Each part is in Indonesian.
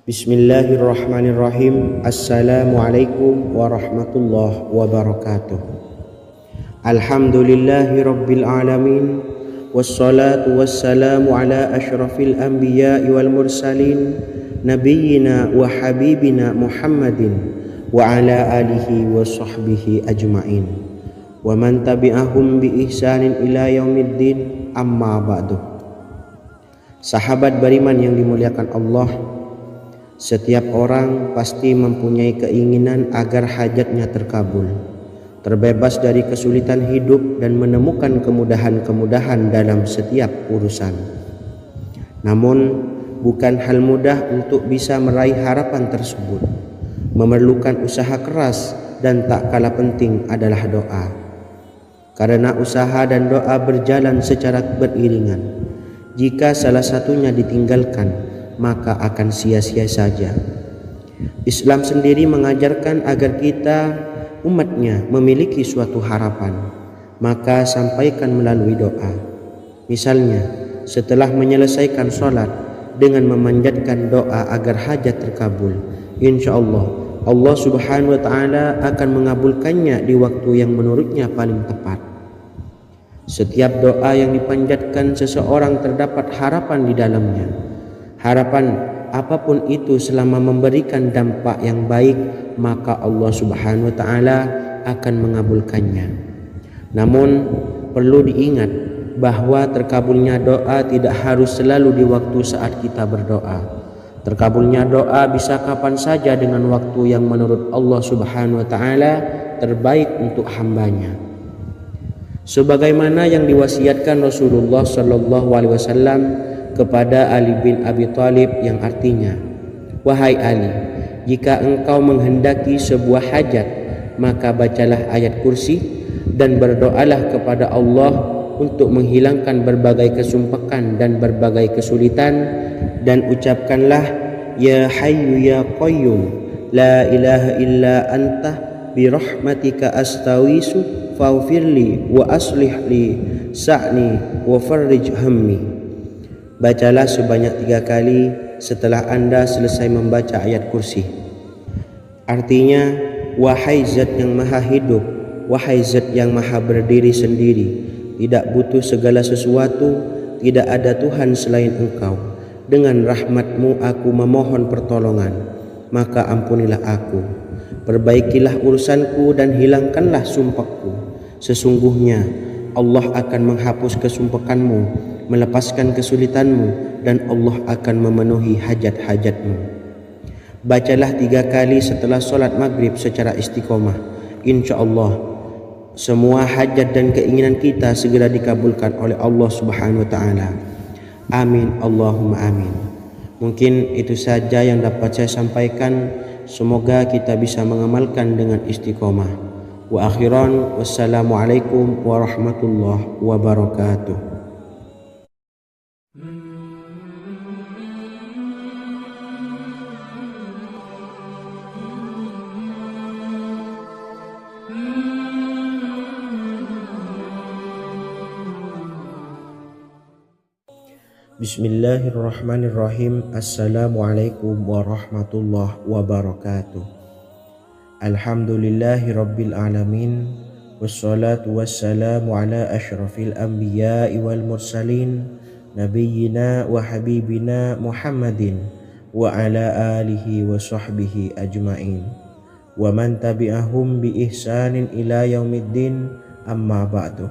Bismillahirrahmanirrahim. Assalamualaikum warahmatullahi wabarakatuh. Alhamdulillahi rabbil alamin. Wassalatu wassalamu ala ashrafil anbiya'i wal mursalin, nabiyyina wa habibina Muhammadin wa ala alihi wa sahbihi ajma'in, wa man tabi'ahum bi ihsanin ila yaumiddin, amma ba'du. Sahabat beriman yang dimuliakan Allah, setiap orang pasti mempunyai keinginan agar hajatnya terkabul, terbebas dari kesulitan hidup dan menemukan kemudahan-kemudahan dalam setiap urusan. Namun, bukan hal mudah untuk bisa meraih harapan tersebut. Memerlukan usaha keras dan tak kalah penting adalah doa. Karena usaha dan doa berjalan secara beriringan. Jika salah satunya ditinggalkan, maka akan sia-sia saja. Islam sendiri mengajarkan agar kita umatnya memiliki suatu harapan, maka sampaikan melalui doa. Misalnya, setelah menyelesaikan sholat dengan memanjatkan doa agar hajat terkabul, insya Allah subhanahu wa ta'ala akan mengabulkannya di waktu yang menurutnya paling tepat. Setiap doa yang dipanjatkan seseorang terdapat harapan di dalamnya. Harapan apapun itu selama memberikan dampak yang baik, maka Allah subhanahu wa ta'ala akan mengabulkannya. Namun perlu diingat bahwa terkabulnya doa tidak harus selalu di waktu saat kita berdoa. Terkabulnya doa bisa kapan saja dengan waktu yang menurut Allah subhanahu wa ta'ala terbaik untuk hambanya. Sebagaimana yang diwasiatkan Rasulullah sallallahu alaihi wasallam kepada Ali bin Abi Thalib, yang artinya, "Wahai Ali, jika engkau menghendaki sebuah hajat, maka bacalah ayat kursi dan berdoalah kepada Allah untuk menghilangkan berbagai kesumpakan dan berbagai kesulitan, dan ucapkanlah, Ya Hayyu Ya Qayyum, la ilaha illa anta birahmatika astawisu faghfirli wa aslih li sa'ni wa farrij hammi." Bacalah sebanyak 3 kali setelah Anda selesai membaca ayat kursi. Artinya, wahai zat yang maha hidup, wahai zat yang maha berdiri sendiri, tidak butuh segala sesuatu, tidak ada Tuhan selain Engkau. Dengan rahmat-Mu aku memohon pertolongan, maka ampunilah aku. Perbaikilah urusanku dan hilangkanlah sumpahku. Sesungguhnya Allah akan menghapus kesumpakanmu, melepaskan kesulitanmu, dan Allah akan memenuhi hajat-hajatmu. Bacalah 3 kali setelah sholat maghrib secara istiqomah. Insya Allah semua hajat dan keinginan kita segera dikabulkan oleh Allah subhanahu wa ta'ala. Amin Allahumma amin. Mungkin itu saja yang dapat saya sampaikan. Semoga kita bisa mengamalkan dengan istiqomah. Wa akhiran, wassalamualaikum warahmatullahi wabarakatuh. Bismillahirrahmanirrahim. Assalamualaikum warahmatullahi wabarakatuh. Alhamdulillahi rabbil alamin. Wassalatu wassalamu ala ashrafil anbiya'i wal mursalin, nabiyyina wa habibina Muhammadin wa ala alihi wa sahbihi ajma'in, wa man tabi'ahum bi ihsanin ila yaumiddin, amma ba'du.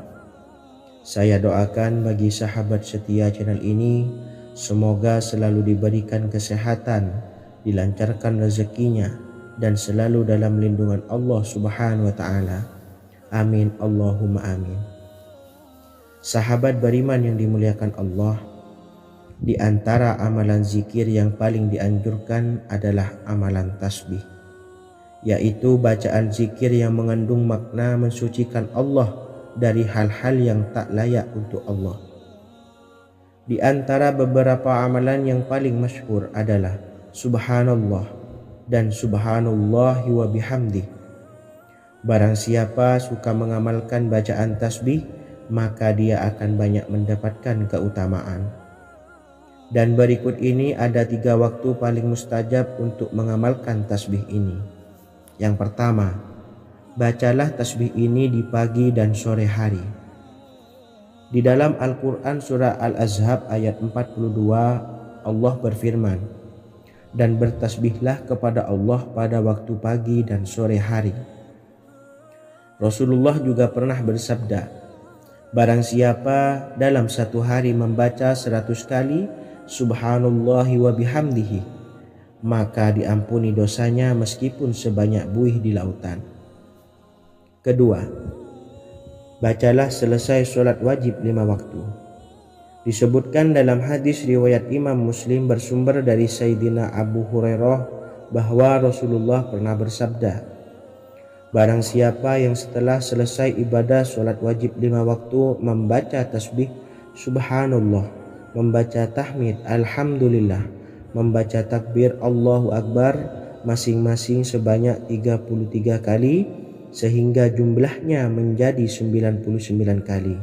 Saya doakan bagi sahabat setia channel ini, semoga selalu diberikan kesehatan, dilancarkan rezekinya, dan selalu dalam lindungan Allah subhanahu wa ta'ala. Amin Allahumma amin. Sahabat beriman yang dimuliakan Allah, di antara amalan zikir yang paling dianjurkan adalah amalan tasbih, yaitu bacaan zikir yang mengandung makna mensucikan Allah dari hal-hal yang tak layak untuk Allah. Di antara beberapa amalan yang paling masyhur adalah Subhanallah dan Subhanallahi wa bihamdih. Barang siapa suka mengamalkan bacaan tasbih, maka dia akan banyak mendapatkan keutamaan. Dan berikut ini ada 3 waktu paling mustajab untuk mengamalkan tasbih ini. Yang pertama, bacalah tasbih ini di pagi dan sore hari. Di dalam Al-Quran surah Al-Ahzab ayat 42, Allah berfirman, dan bertasbihlah kepada Allah pada waktu pagi dan sore hari. Rasulullah juga pernah bersabda, barang siapa dalam satu hari membaca 100 kali Subhanallahi wa bihamdihi, maka diampuni dosanya meskipun sebanyak buih di lautan. Kedua, bacalah selesai sholat wajib 5 waktu. Disebutkan dalam hadis riwayat Imam Muslim bersumber dari Sayyidina Abu Hurairah bahwa Rasulullah pernah bersabda, barang siapa yang setelah selesai ibadah sholat wajib 5 waktu membaca tasbih Subhanallah, membaca tahmid Alhamdulillah, membaca takbir Allahu Akbar masing-masing sebanyak 33 kali sehingga jumlahnya menjadi 99 kali.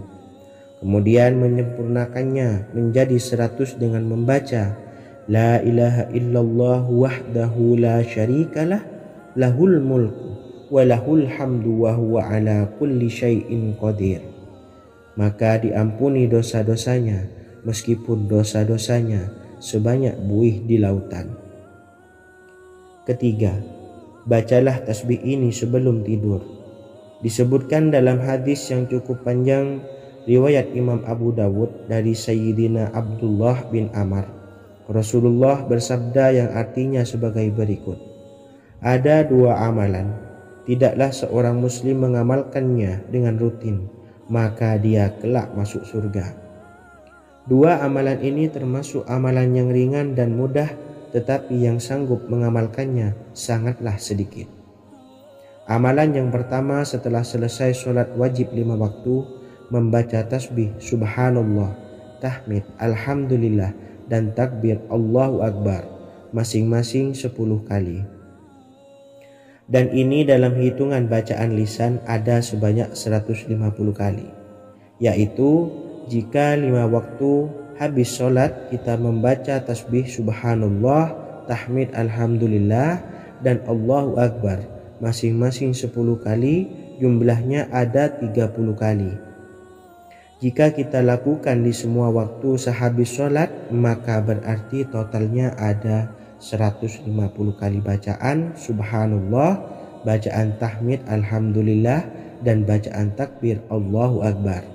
Kemudian menyempurnakannya menjadi 100 dengan membaca La ilaha illallah wahdahu la syarikalah lahul mulku wa lahul hamdu wa huwa ala kulli syai'in qadir. Maka diampuni dosa-dosanya meskipun dosa-dosanya sebanyak buih di lautan. Ketiga, bacalah tasbih ini sebelum tidur. Disebutkan dalam hadis yang cukup panjang riwayat Imam Abu Dawud dari Sayyidina Abdullah bin Amr, Rasulullah bersabda yang artinya sebagai berikut, ada 2 amalan, tidaklah seorang muslim mengamalkannya dengan rutin, maka dia kelak masuk surga. 2 amalan ini termasuk amalan yang ringan dan mudah, tetapi yang sanggup mengamalkannya sangatlah sedikit. Amalan yang pertama setelah selesai sholat wajib 5 waktu, membaca tasbih Subhanallah, tahmid Alhamdulillah, dan takbir Allahu Akbar masing-masing 10 kali. Dan ini dalam hitungan bacaan lisan ada sebanyak 150 kali, yaitu jika 5 waktu habis sholat kita membaca tasbih Subhanallah, tahmid Alhamdulillah, dan Allahu Akbar masing-masing 10 kali, jumlahnya ada 30 kali. Jika kita lakukan di semua waktu sehabis sholat, maka berarti totalnya ada 150 kali bacaan Subhanallah, bacaan tahmid Alhamdulillah, dan bacaan takbir Allahu Akbar.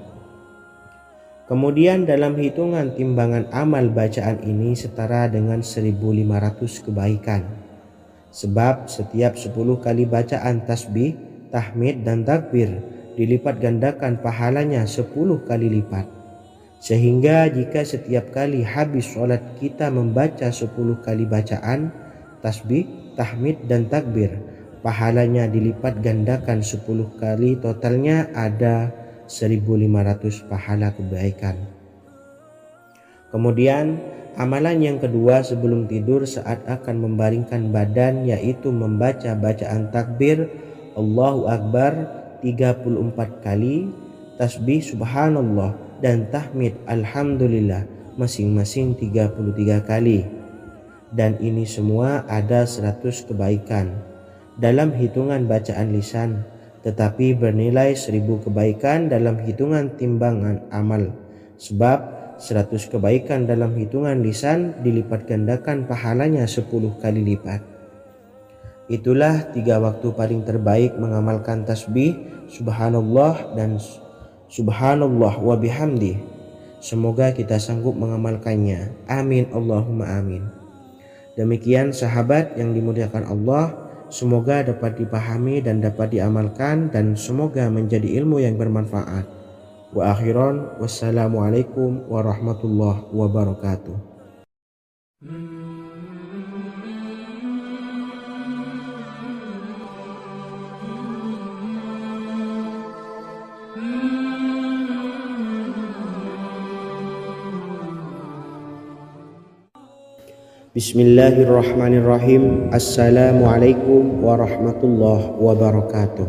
Kemudian dalam hitungan timbangan amal bacaan ini setara dengan 1500 kebaikan. Sebab setiap 10 kali bacaan tasbih, tahmid, dan takbir dilipat gandakan pahalanya 10 kali lipat. Sehingga jika setiap kali habis sholat kita membaca 10 kali bacaan tasbih, tahmid, dan takbir, pahalanya dilipat gandakan 10 kali, totalnya ada 1500 pahala kebaikan. Kemudian amalan yang kedua sebelum tidur saat akan membaringkan badan, yaitu membaca bacaan takbir Allahu Akbar 34 kali, tasbih Subhanallah, dan tahmid Alhamdulillah masing-masing 33 kali. Dan ini semua ada 100 kebaikan dalam hitungan bacaan lisan, tetapi bernilai 1000 kebaikan dalam hitungan timbangan amal. Sebab 100 kebaikan dalam hitungan lisan dilipat gandakan pahalanya 10 kali lipat. Itulah 3 waktu paling terbaik mengamalkan tasbih Subhanallah dan Subhanallah wa bihamdih. Semoga kita sanggup mengamalkannya. Amin Allahumma amin. Demikian sahabat yang dimuliakan Allah, semoga dapat dipahami dan dapat diamalkan, dan semoga menjadi ilmu yang bermanfaat. Wa akhiran, wassalamualaikum warahmatullahi wabarakatuh. Bismillahirrahmanirrahim. Assalamualaikum warahmatullahi wabarakatuh.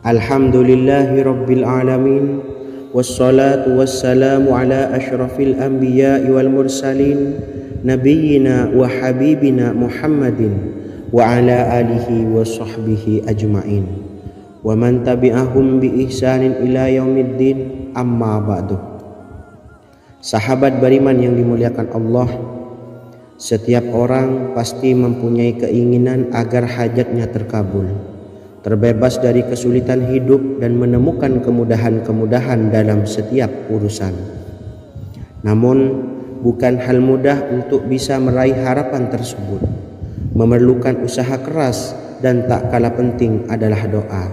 Alhamdulillahi rabbil alamin, wassalatu wassalamu ala asyrafil anbiya'i wal mursalin nabiyyina wa habibina Muhammadin wa ala alihi wa sahbihi ajma'in wa man tabi'ahum bi ihsanin ila yaumiddin, amma ba'du. Sahabat beriman yang dimuliakan Allah, setiap orang pasti mempunyai keinginan agar hajatnya terkabul, terbebas dari kesulitan hidup dan menemukan kemudahan-kemudahan dalam setiap urusan. Namun bukan hal mudah untuk bisa meraih harapan tersebut. Memerlukan usaha keras dan tak kalah penting adalah doa.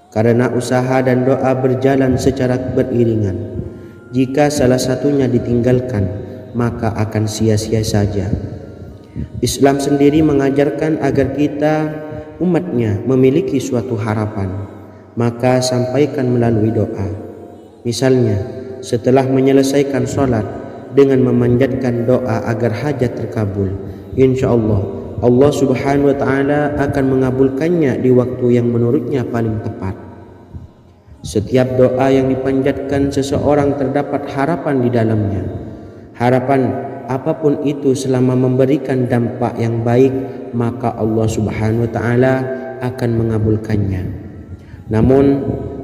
Karena usaha dan doa berjalan secara beriringan. Jika salah satunya ditinggalkan, maka akan sia-sia saja. Islam sendiri mengajarkan agar kita umatnya memiliki suatu harapan, maka sampaikan melalui doa. Misalnya, setelah menyelesaikan sholat dengan memanjatkan doa agar hajat terkabul, insya Allah subhanahu wa ta'ala akan mengabulkannya di waktu yang menurutnya paling tepat. Setiap doa yang dipanjatkan seseorang terdapat harapan di dalamnya. Harapan apapun itu selama memberikan dampak yang baik, maka Allah subhanahu wa ta'ala akan mengabulkannya. Namun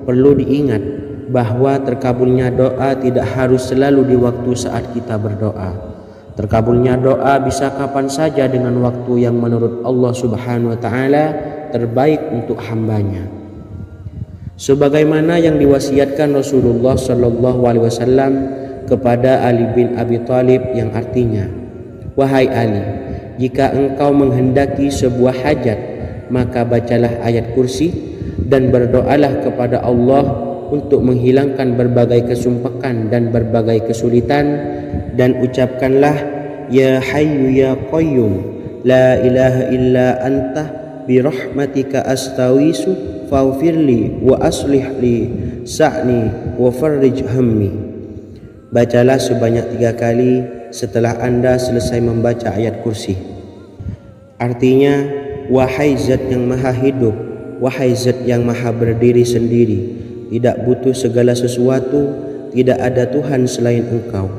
perlu diingat bahwa terkabulnya doa tidak harus selalu di waktu saat kita berdoa. Terkabulnya doa bisa kapan saja dengan waktu yang menurut Allah subhanahu wa ta'ala terbaik untuk hambanya. Sebagaimana yang diwasiatkan Rasulullah sallallahu alaihi wasallam kepada Ali bin Abi Thalib, yang artinya, wahai Ali, jika engkau menghendaki sebuah hajat, maka bacalah ayat kursi dan berdoalah kepada Allah untuk menghilangkan berbagai kesumpakan dan berbagai kesulitan, dan ucapkanlah, ya hayyu ya qayyum la ilaha illa anta birahmatika astawisu faghfirli wa aslih li sa'ni wa farrij hammi. Bacalah sebanyak 3 kali setelah Anda selesai membaca ayat kursi. Artinya, wahai zat yang maha hidup, wahai zat yang maha berdiri sendiri, tidak butuh segala sesuatu, tidak ada Tuhan selain Engkau.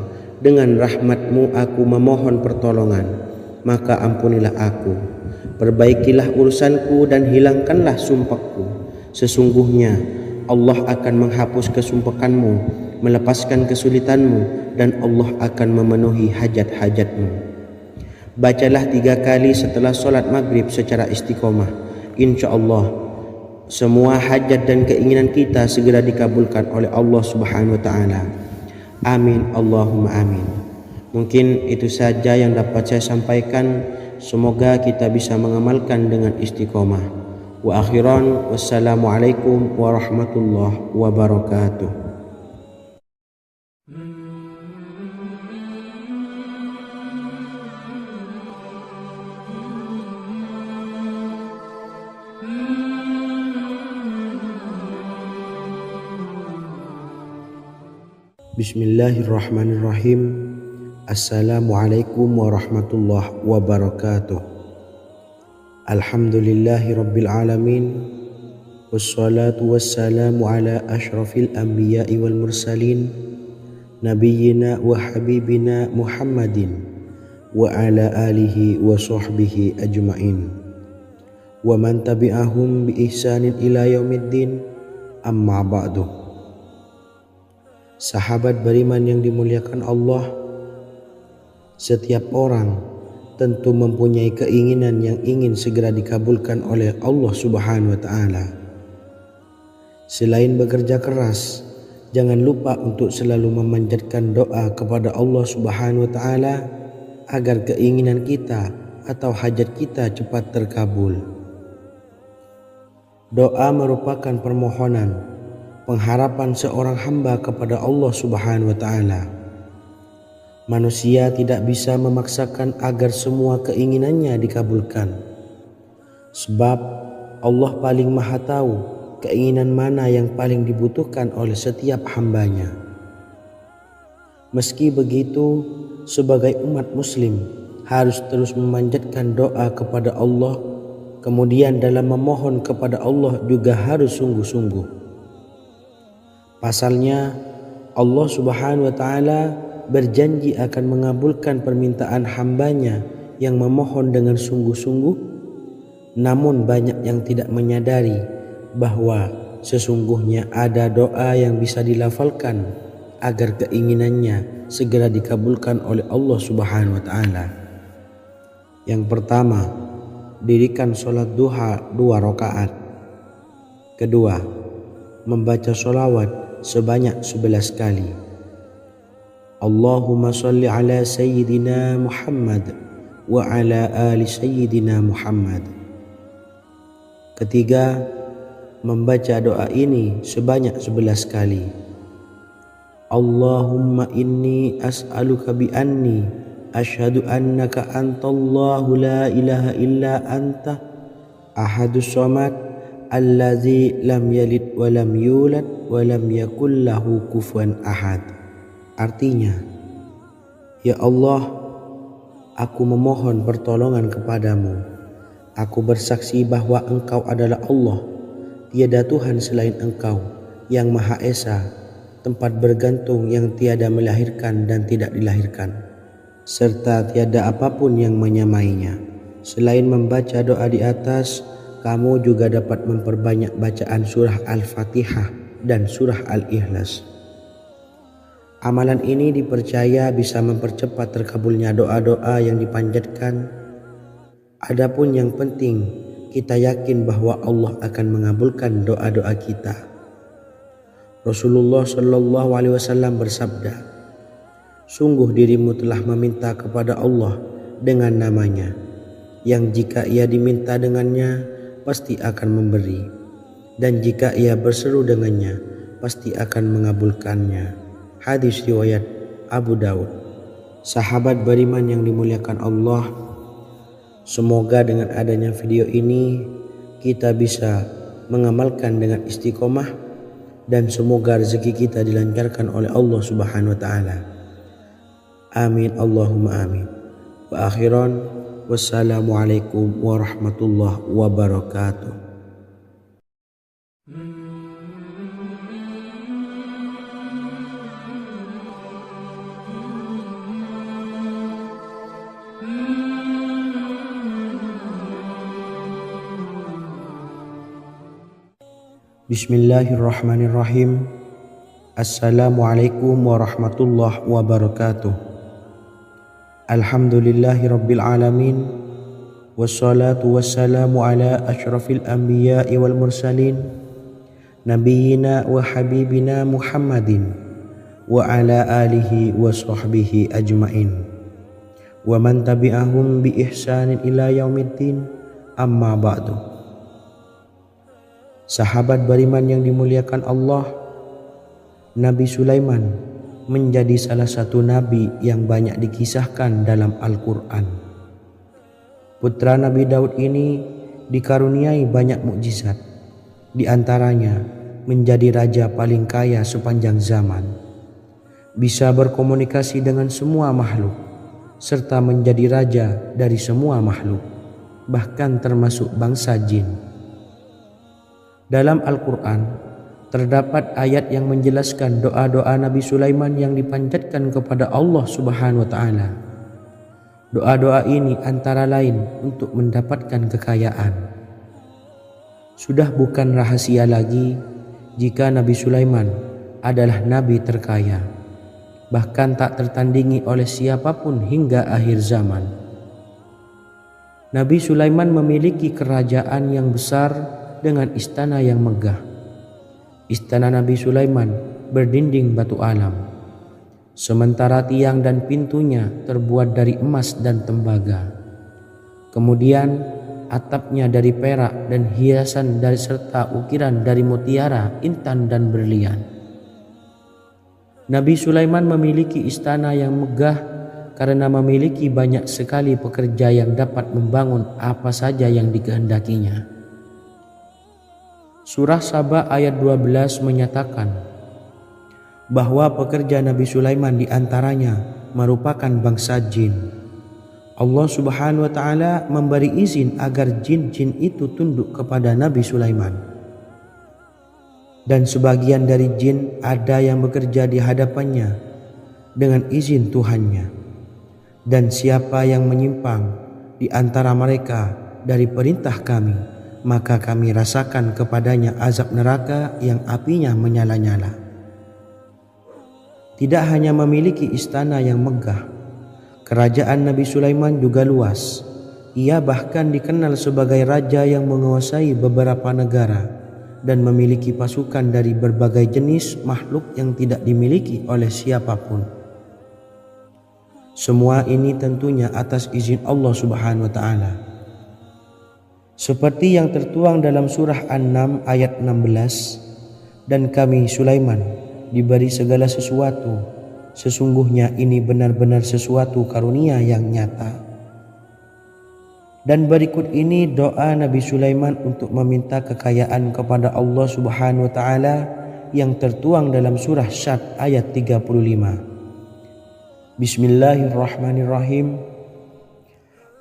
Dengan rahmat-Mu aku memohon pertolongan, maka ampunilah aku. Perbaikilah urusanku dan hilangkanlah sumpahku. Sesungguhnya Allah akan menghapus kesumpakanmu, melepaskan kesulitanmu, dan Allah akan memenuhi hajat-hajatmu. Bacalah 3 kali setelah solat maghrib secara istiqomah. Insya Allah semua hajat dan keinginan kita segera dikabulkan oleh Allah subhanahu wa ta'ala. Amin Allahumma amin. Mungkin itu saja yang dapat saya sampaikan. Semoga kita bisa mengamalkan dengan istiqomah. Wa akhiran, wassalamualaikum warahmatullahi wabarakatuh. Bismillahirrahmanirrahim. Assalamualaikum warahmatullahi wabarakatuh. Alhamdulillahi rabbil alamin, wassalatu wassalamu ala asyrafil anbiya'i wal mursalin nabiyyina wa habibina Muhammadin wa ala alihi wa sahbihi ajma'in wa man tabi'ahum bi ihsanin ila yaumiddin, amma ba'du. Sahabat beriman yang dimuliakan Allah, setiap orang tentu mempunyai keinginan yang ingin segera dikabulkan oleh Allah subhanahu wa ta'ala. Selain bekerja keras, jangan lupa untuk selalu memanjatkan doa kepada Allah subhanahu wa ta'ala agar keinginan kita atau hajat kita cepat terkabul. Doa merupakan permohonan, pengharapan seorang hamba kepada Allah subhanahu wa ta'ala. Manusia tidak bisa memaksakan agar semua keinginannya dikabulkan. Sebab Allah paling maha tahu keinginan mana yang paling dibutuhkan oleh setiap hambanya. Meski begitu, sebagai umat muslim harus terus memanjatkan doa kepada Allah. Kemudian dalam memohon kepada Allah juga harus sungguh-sungguh. Pasalnya Allah Subhanahu wa taala berjanji akan mengabulkan permintaan hambanya yang memohon dengan sungguh-sungguh. Namun banyak yang tidak menyadari bahwa sesungguhnya ada doa yang bisa dilafalkan agar keinginannya segera dikabulkan oleh Allah Subhanahu wa taala. Yang pertama, dirikan sholat duha 2 rakaat. Kedua, membaca sholawat sebanyak 11 kali. Allahumma sholli ala sayyidina Muhammad wa ala ali sayyidina Muhammad. Ketiga, membaca doa ini sebanyak 11 kali. Allahumma inni as'aluka bi anni asyhadu annaka antallahu la ilaha illa anta ahadus samad allazi lam yalid wa lam yulad wa lam yakul lahu kufuwan ahad. Artinya, ya Allah, aku memohon pertolongan kepadamu. Aku bersaksi bahwa Engkau adalah Allah, tiada Tuhan selain Engkau, yang Maha Esa, tempat bergantung yang tiada melahirkan dan tidak dilahirkan, serta tiada apapun yang menyamainya. Selain membaca doa di atas, kamu juga dapat memperbanyak bacaan surah Al-Fatihah dan surah Al-Ikhlas. Amalan ini dipercaya bisa mempercepat terkabulnya doa-doa yang dipanjatkan. Adapun yang penting, kita yakin bahwa Allah akan mengabulkan doa-doa kita. Rasulullah Shallallahu Alaihi Wasallam bersabda, sungguh dirimu telah meminta kepada Allah dengan namanya, yang jika ia diminta dengannya, pasti akan memberi, dan jika ia berseru dengannya, pasti akan mengabulkannya. Hadis riwayat Abu Daud. Sahabat beriman yang dimuliakan Allah, semoga dengan adanya video ini kita bisa mengamalkan dengan istiqomah, dan semoga rezeki kita dilancarkan oleh Allah Subhanahu wa taala. Amin Allahumma amin. Wa akhiran, wassalamualaikum warahmatullahi wabarakatuh. Bismillahirrahmanirrahim. Assalamualaikum warahmatullahi wabarakatuh. Alhamdulillahi rabbil alamin, wassalatu wassalamu ala asyrafil anbiya'i wal mursalin, nabiyyina wa habibina Muhammadin wa ala alihi wa sahbihi ajmain, wa man tabi'ahum bi ihsanin ila yaumiddin, amma ba'du. Sahabat beriman yang dimuliakan Allah, Nabi Sulaiman menjadi salah satu nabi yang banyak dikisahkan dalam Al-Quran. Putra Nabi Daud ini dikaruniai banyak mukjizat, di antaranya menjadi raja paling kaya sepanjang zaman, bisa berkomunikasi dengan semua makhluk, serta menjadi raja dari semua makhluk, bahkan termasuk bangsa jin. Dalam Al-Quran terdapat ayat yang menjelaskan doa-doa Nabi Sulaiman yang dipanjatkan kepada Allah Subhanahu wa taala. Doa-doa ini antara lain untuk mendapatkan kekayaan. Sudah bukan rahasia lagi jika Nabi Sulaiman adalah nabi terkaya, bahkan tak tertandingi oleh siapapun hingga akhir zaman. Nabi Sulaiman memiliki kerajaan yang besar dengan istana yang megah. Istana Nabi Sulaiman berdinding batu alam, sementara tiang dan pintunya terbuat dari emas dan tembaga. Kemudian atapnya dari perak dan hiasan dari serta ukiran dari mutiara, intan dan berlian. Nabi Sulaiman memiliki istana yang megah karena memiliki banyak sekali pekerja yang dapat membangun apa saja yang dikehendakinya. Surah Saba ayat 12 menyatakan bahwa pekerja Nabi Sulaiman diantaranya merupakan bangsa jin. Allah Subhanahu wa taala memberi izin agar jin-jin itu tunduk kepada Nabi Sulaiman. Dan sebagian dari jin ada yang bekerja di hadapannya dengan izin Tuhannya. Dan siapa yang menyimpang di antara mereka dari perintah kami, maka kami rasakan kepadanya azab neraka yang apinya menyala-nyala. Tidak hanya memiliki istana yang megah, kerajaan Nabi Sulaiman juga luas. Ia bahkan dikenal sebagai raja yang menguasai beberapa negara dan memiliki pasukan dari berbagai jenis makhluk yang tidak dimiliki oleh siapapun. Semua ini tentunya atas izin Allah Subhanahu wa taala. Seperti yang tertuang dalam surah An-Naml ayat 16, dan kami Sulaiman diberi segala sesuatu, sesungguhnya ini benar-benar sesuatu karunia yang nyata. Dan berikut ini doa Nabi Sulaiman untuk meminta kekayaan kepada Allah Subhanahu wa taala yang tertuang dalam surah Syad ayat 35. Bismillahirrahmanirrahim.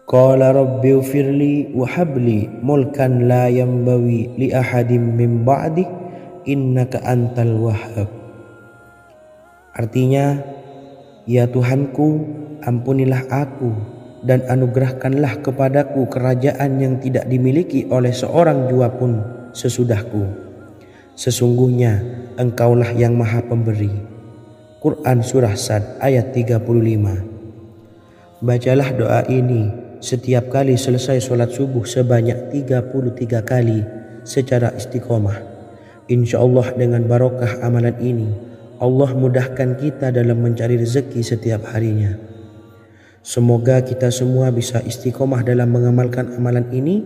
Qala rabbighfirli wa habli mulkan la yanbawi li ahadin min ba'di innaka antal wahhab. Artinya, ya Tuhanku, ampunilah aku dan anugerahkanlah kepadaku kerajaan yang tidak dimiliki oleh seorang jua pun sesudahku. Sesungguhnya Engkaulah yang Maha Pemberi. Quran Surah Sad ayat 35. Bacalah doa ini setiap kali selesai sholat subuh sebanyak 33 kali secara istiqomah. InsyaAllah dengan barokah amalan ini, Allah mudahkan kita dalam mencari rezeki setiap harinya. Semoga kita semua bisa istiqomah dalam mengamalkan amalan ini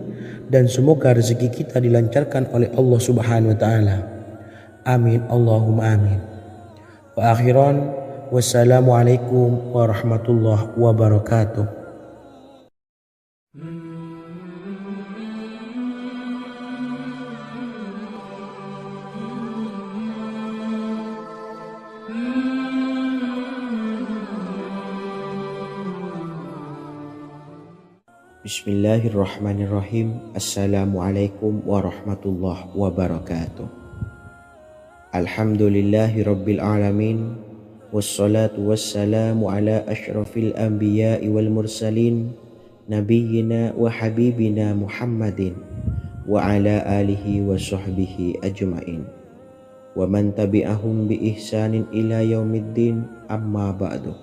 dan semoga rezeki kita dilancarkan oleh Allah Subhanahu wa taala. Amin Allahumma amin. Wa akhiran, wassalamualaikum warahmatullahi wabarakatuh. Bismillahirrahmanirrahim. Assalamualaikum warahmatullahi wabarakatuh. Alhamdulillahi rabbil alamin. Wassalatu wassalamu ala ashrafil anbiya'i wal mursalin, nabiyyina wa habibina Muhammadin wa ala alihi wa sahbihi ajma'in wa man tabi'ahum bi ihsanin ila yaumiddin, amma ba'du.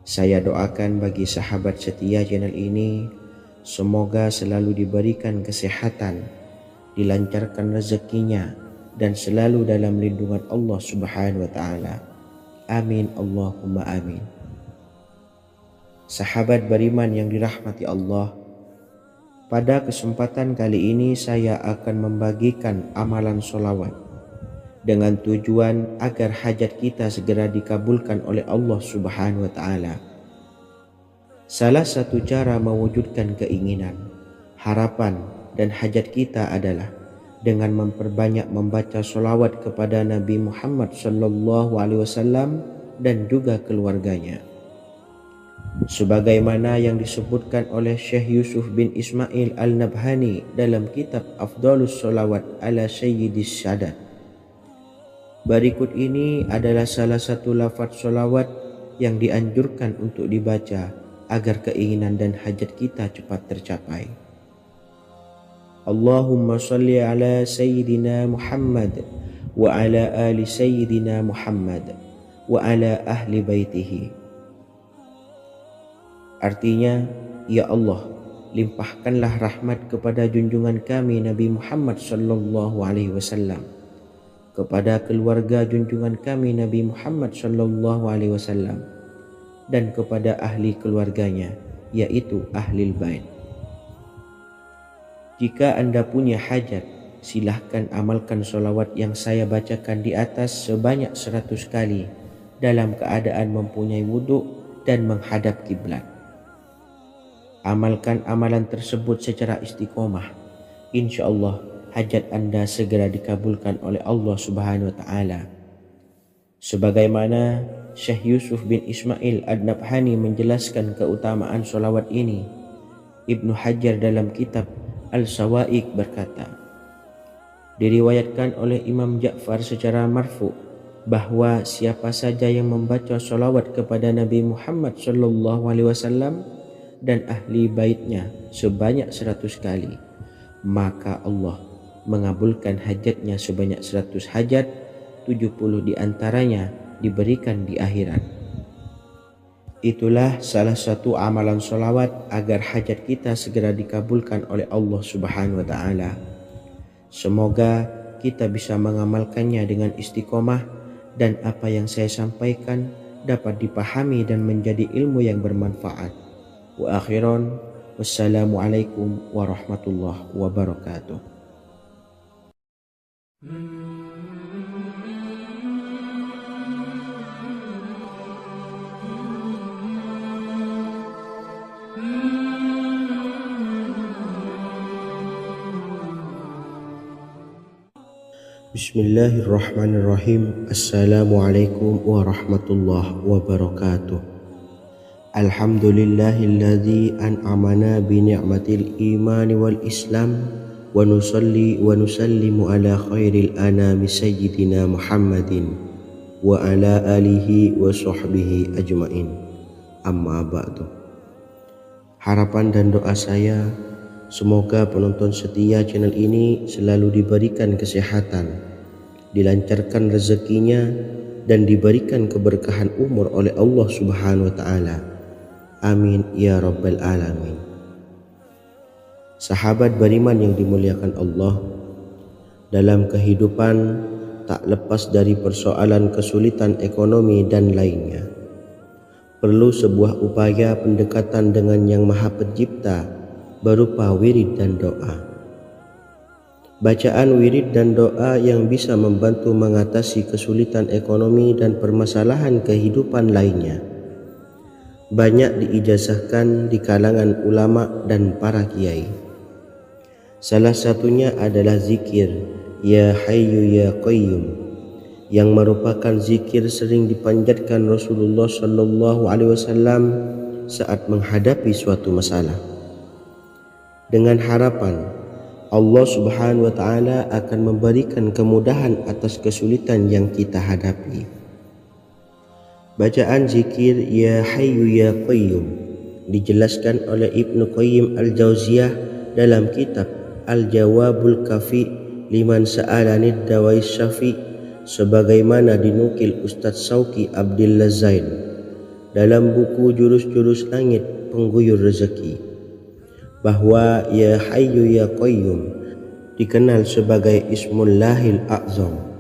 Saya doakan bagi sahabat setia channel ini, semoga selalu diberikan kesehatan, dilancarkan rezekinya, dan selalu dalam lindungan Allah Subhanahu wa taala. Amin Allahumma amin. Sahabat beriman yang dirahmati Allah, pada kesempatan kali ini saya akan membagikan amalan sholawat dengan tujuan agar hajat kita segera dikabulkan oleh Allah Subhanahu wa taala. Salah satu cara mewujudkan keinginan, harapan, dan hajat kita adalah dengan memperbanyak membaca sholawat kepada Nabi Muhammad SAW dan juga keluarganya. Sebagaimana yang disebutkan oleh Syekh Yusuf bin Ismail Al-Nabhani dalam kitab Afdhalus Sholawat ala Sayyidis Sadat. Berikut ini adalah salah satu lafaz sholawat yang dianjurkan untuk dibaca agar keinginan dan hajat kita cepat tercapai. Allahumma salli ala Sayyidina Muhammad wa ala ali Sayyidina Muhammad wa ala ahli baitihi. Artinya, ya Allah, limpahkanlah rahmat kepada junjungan kami Nabi Muhammad sallallahu alaihi wasallam, kepada keluarga junjungan kami Nabi Muhammad sallallahu alaihi wasallam, dan kepada ahli keluarganya, yaitu ahlil bait. Jika Anda punya hajat, silahkan amalkan sholawat yang saya bacakan di atas sebanyak 100 kali dalam keadaan mempunyai wudhu dan menghadap kiblat. Amalkan amalan tersebut secara istiqomah. InsyaAllah hajat Anda segera dikabulkan oleh Allah Subhanahu wa taala. Sebagaimana Syekh Yusuf bin Ismail Ad-Nabhani menjelaskan keutamaan sholawat ini, Ibnu Hajar dalam kitab Al-Sawa'iq berkata, Diriwayatkan oleh Imam Ja'far secara marfu bahwa siapa saja yang membaca sholawat kepada Nabi Muhammad SAW dan ahli baitnya sebanyak 100 kali, maka Allah mengabulkan hajatnya sebanyak 100 hajat, 70 diantaranya diberikan di akhirat. Itulah salah satu amalan sholawat agar hajat kita segera dikabulkan oleh Allah Subhanahu wa Ta'ala. Semoga kita bisa mengamalkannya dengan istiqomah dan apa yang saya sampaikan dapat dipahami dan menjadi ilmu yang bermanfaat. Wa akhiran, wassalamualaikum warahmatullahi wabarakatuh. Bismillahirrahmanirrahim. Assalamualaikum warahmatullahi wabarakatuh. Alhamdulillahilladzi an'amana bi ni'matil imani wal islam wa nusalli wa nusallimu ala khairil anami sayyidina Muhammadin wa ala alihi wa sahbihi ajmain. Amma ba'du. Harapan dan doa saya, semoga penonton setia channel ini selalu diberikan kesehatan, dilancarkan rezekinya, dan diberikan keberkahan umur oleh Allah Subhanahu wa Ta'ala. Amin ya rabbal alamin. Sahabat beriman yang dimuliakan Allah, dalam kehidupan tak lepas dari persoalan kesulitan ekonomi dan lainnya. Perlu sebuah upaya pendekatan dengan Yang Maha Pencipta berupa wirid dan doa. Bacaan wirid dan doa yang bisa membantu mengatasi kesulitan ekonomi dan permasalahan kehidupan lainnya banyak diijazahkan di kalangan ulama dan para kiai. Salah satunya adalah zikir Ya Hayyu Ya Qayyum, yang merupakan zikir sering dipanjatkan Rasulullah SAW saat menghadapi suatu masalah, dengan harapan Allah Subhanahu wa Ta'ala akan memberikan kemudahan atas kesulitan yang kita hadapi. Bacaan zikir Ya Hayyu Ya Qayyum dijelaskan oleh Ibnu Qayyim Al-Jauziyah dalam kitab Al-Jawabul Kafi liman sa'alanid dawais syafi, sebagaimana dinukil Ustadz Sauki Abdillah Zain dalam buku Jurus-Jurus Langit Pengguyur Rezeki, bahwa Ya Hayyu Ya Qayyum dikenal sebagai Ismullahil A'zam.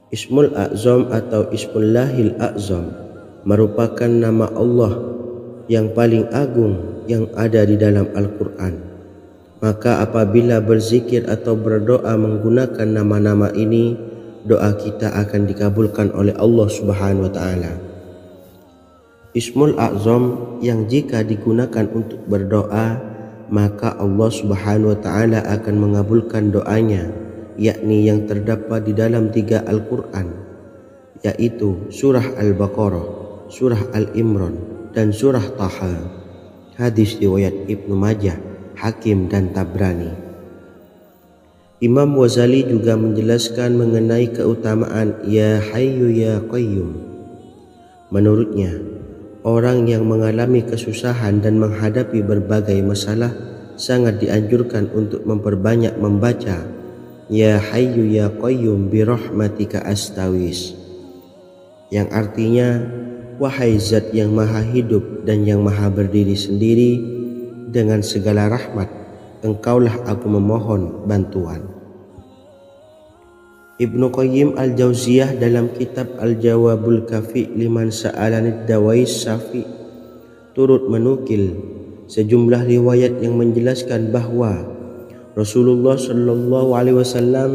Ismul A'zam atau Ismullahil A'zam merupakan nama Allah yang paling agung yang ada di dalam Al-Quran. Maka apabila berzikir atau berdoa menggunakan nama-nama ini, doa kita akan dikabulkan oleh Allah Subhanahu wa Ta'ala. Ismul A'zam yang jika digunakan untuk berdoa, maka Allah Subhanahu wa Ta'ala akan mengabulkan doanya, yakni yang terdapat di dalam 3 Al-Quran, yaitu surah Al-Baqarah, surah Al-Imran, dan surah Taha. Hadis riwayat Ibnu Majah, Hakim, dan Tabrani. Imam Ghazali juga menjelaskan mengenai keutamaan Ya Hayyu Ya Qayyum. Menurutnya, orang yang mengalami kesusahan dan menghadapi berbagai masalah sangat dianjurkan untuk memperbanyak membaca Ya Hayyu Ya Qayyum bi rahmatika astawis, yang artinya wahai zat yang maha hidup dan yang maha berdiri sendiri, dengan segala rahmat engkaulah aku memohon bantuan. Ibnu Qayyim Al-Jauziyah dalam kitab Al-Jawabul Kafi liman sa'alanid dawais syafi turut menukil sejumlah riwayat yang menjelaskan bahwa Rasulullah SAW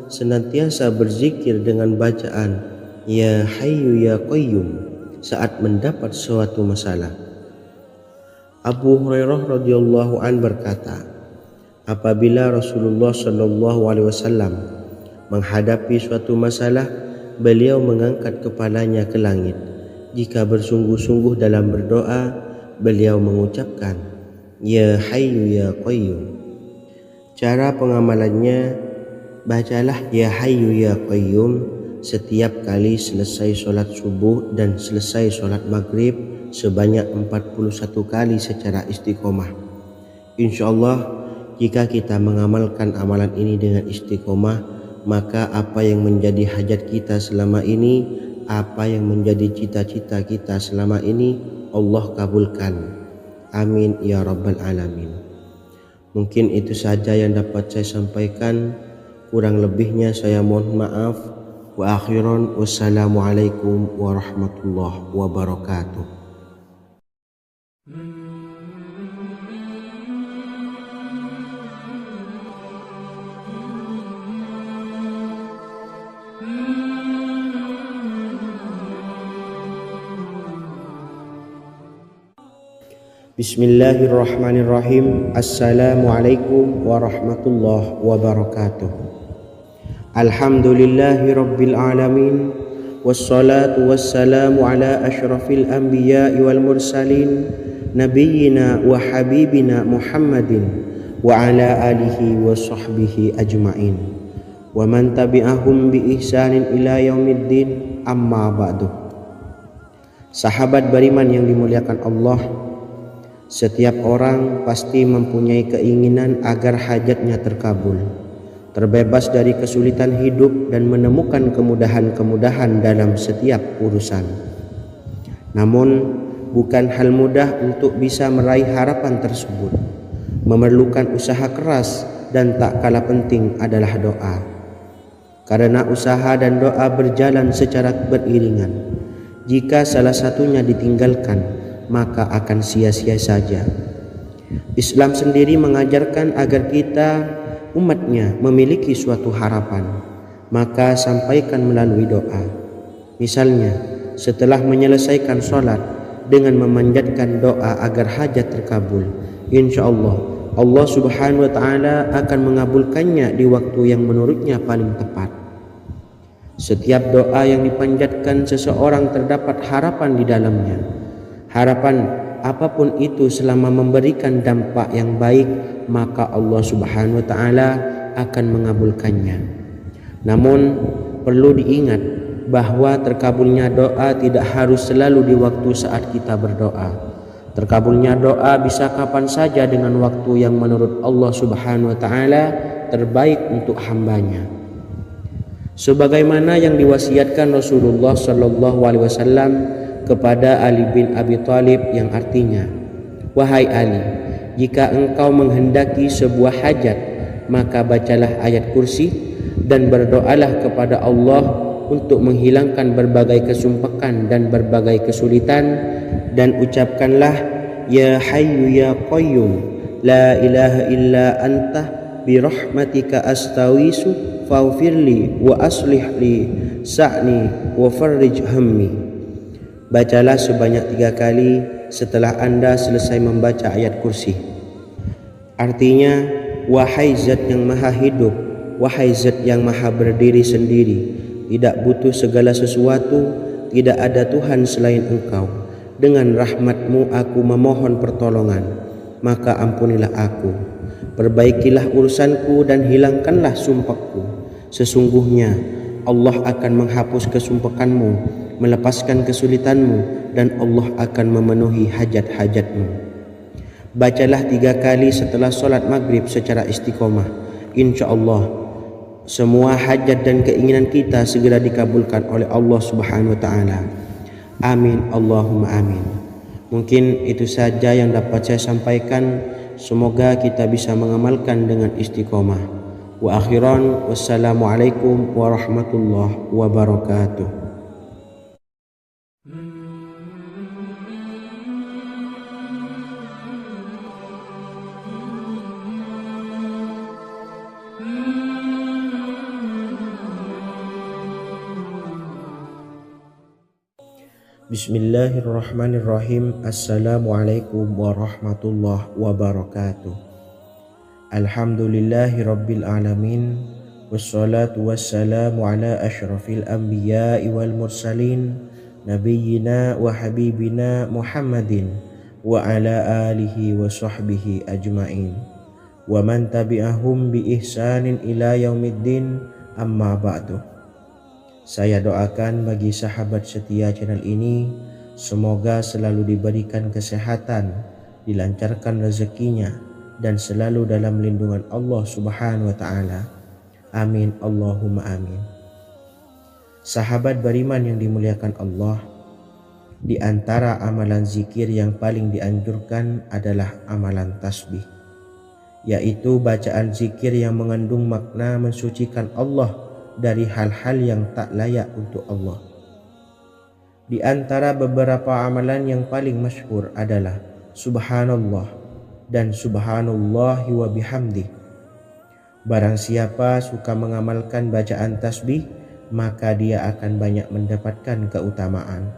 senantiasa berzikir dengan bacaan Ya Hayyu Ya Qayyum saat mendapat suatu masalah. Abu Hurairah radhiyallahu an berkata, apabila Rasulullah SAW menghadapi suatu masalah, beliau mengangkat kepalanya ke langit. Jika bersungguh-sungguh dalam berdoa, beliau mengucapkan Ya Hayyu Ya Qayyum. Cara pengamalannya, Bacalah Ya Hayyu Ya Qayyum setiap kali selesai sholat subuh dan selesai sholat maghrib sebanyak 41 kali secara istiqomah. Insyaallah, jika kita mengamalkan amalan ini dengan istiqomah, maka apa yang menjadi hajat kita selama ini, apa yang menjadi cita-cita kita selama ini, Allah kabulkan. Amin ya rabbal alamin. Mungkin itu saja yang dapat saya sampaikan. Kurang lebihnya saya mohon maaf. Wa akhiran, wassalamualaikum warahmatullahi wabarakatuh. Bismillahirrahmanirrahim. Assalamualaikum warahmatullahi wabarakatuh. Alhamdulillahi rabbil alamin. Wassalatu wassalamu ala ashrafil anbiya'i wal mursalin, nabiyyina wa habibina Muhammadin wa ala alihi wa sahbihi ajma'in wa man tabi'ahum bi ihsanin ila yaumiddin, amma ba'du. Sahabat beriman yang dimuliakan Allah, setiap orang pasti mempunyai keinginan agar hajatnya terkabul, terbebas dari kesulitan hidup dan menemukan kemudahan-kemudahan dalam setiap urusan. Namun, bukan hal mudah untuk bisa meraih harapan tersebut. Memerlukan usaha keras dan tak kalah penting adalah doa. Karena usaha dan doa berjalan secara beriringan. Jika salah satunya ditinggalkan, maka akan sia-sia saja. Islam sendiri mengajarkan agar kita umatnya memiliki suatu harapan, maka sampaikan melalui doa. Misalnya, setelah menyelesaikan sholat dengan memanjatkan doa agar hajat terkabul, insyaallah Allah subhanahu wa ta'ala akan mengabulkannya di waktu yang menurutnya paling tepat. Setiap doa yang dipanjatkan seseorang terdapat harapan di dalamnya. Harapan apapun itu selama memberikan dampak yang baik, maka Allah subhanahu wa ta'ala akan mengabulkannya. Namun perlu diingat bahwa terkabulnya doa tidak harus selalu di waktu saat kita berdoa. Terkabulnya doa bisa kapan saja dengan waktu yang menurut Allah subhanahu wa ta'ala terbaik untuk hambanya. Sebagaimana yang diwasiatkan Rasulullah sallallahu alaihi wasallam kepada Ali bin Abi Thalib, yang artinya, wahai Ali, jika engkau menghendaki sebuah hajat, maka bacalah ayat kursi dan berdoalah kepada Allah untuk menghilangkan berbagai kesumpakan dan berbagai kesulitan, dan ucapkanlah Ya Hayyu Ya Qayyum la ilaha illa anta birahmatika astawisu faghfirli wa aslih li sa'ni wa farrij hammi. Bacalah sebanyak 3 kali setelah Anda selesai membaca ayat kursi. Artinya, wahai zat yang maha hidup, wahai zat yang maha berdiri sendiri, tidak butuh segala sesuatu, tidak ada Tuhan selain Engkau. Dengan rahmat-Mu aku memohon pertolongan, maka ampunilah aku. Perbaikilah urusanku dan hilangkanlah sumpahku. Sesungguhnya Allah akan menghapus kesumpahanmu, melepaskan kesulitanmu, dan Allah akan memenuhi hajat-hajatmu. Bacalah 3 kali setelah sholat maghrib secara istiqomah. InsyaAllah semua hajat dan keinginan kita segera dikabulkan oleh Allah subhanahu wa ta'ala. Amin Allahumma amin. Mungkin itu saja yang dapat saya sampaikan. Semoga kita bisa mengamalkan dengan istiqomah. Wa akhiran, wassalamualaikum warahmatullahi wabarakatuh. Bismillahirrahmanirrahim. Assalamualaikum warahmatullahi wabarakatuh. Alhamdulillahi rabbil alamin. Wassalatu wassalamu ala ashrafil anbiya'i wal mursalin, nabiyyina wa habibina Muhammadin wa ala alihi wa sahbihi ajma'in. wa man tabi'ahum bi ihsanin ila yaumiddin, amma ba'du. Saya doakan bagi sahabat setia channel ini, semoga selalu diberikan kesehatan, dilancarkan rezekinya, dan selalu dalam lindungan Allah Subhanahu wa Ta'ala. Amin, Allahumma amin. Sahabat beriman yang dimuliakan Allah, di antara amalan zikir yang paling dianjurkan adalah amalan tasbih, yaitu bacaan zikir yang mengandung makna mensucikan Allah dari hal-hal yang tak layak untuk Allah. Di antara beberapa amalan yang paling masyhur adalah Subhanallah dan Subhanallahi wa bihamdih. Barang siapa suka mengamalkan bacaan tasbih, maka dia akan banyak mendapatkan keutamaan.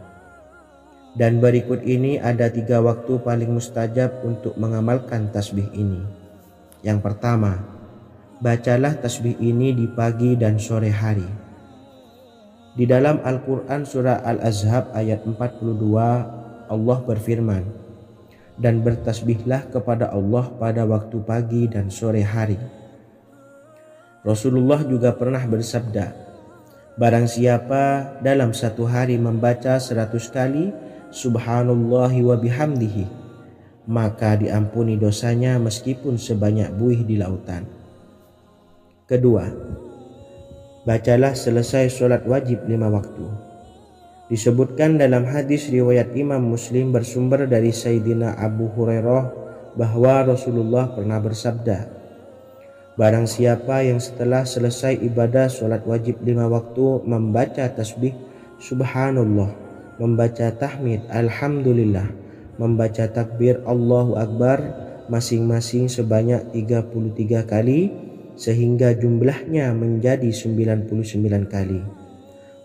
Dan berikut ini ada 3 waktu paling mustajab untuk mengamalkan tasbih ini. Yang pertama, bacalah tasbih ini di pagi dan sore hari. Di dalam Al-Quran surah Al-Ahzab ayat 42, Allah berfirman, dan bertasbihlah kepada Allah pada waktu pagi dan sore hari. Rasulullah juga pernah bersabda, barang siapa dalam satu hari membaca 100 kali Subhanallahi wa bihamdihi, maka diampuni dosanya meskipun sebanyak buih di lautan. Kedua, bacalah selesai sholat wajib 5 waktu. Disebutkan dalam hadis riwayat Imam Muslim bersumber dari Sayyidina Abu Hurairah bahwa Rasulullah pernah bersabda, barang siapa yang setelah selesai ibadah sholat wajib 5 waktu membaca tasbih Subhanallah, membaca tahmid Alhamdulillah, membaca takbir Allahu Akbar masing-masing sebanyak 33 kali sehingga jumlahnya menjadi 99 kali.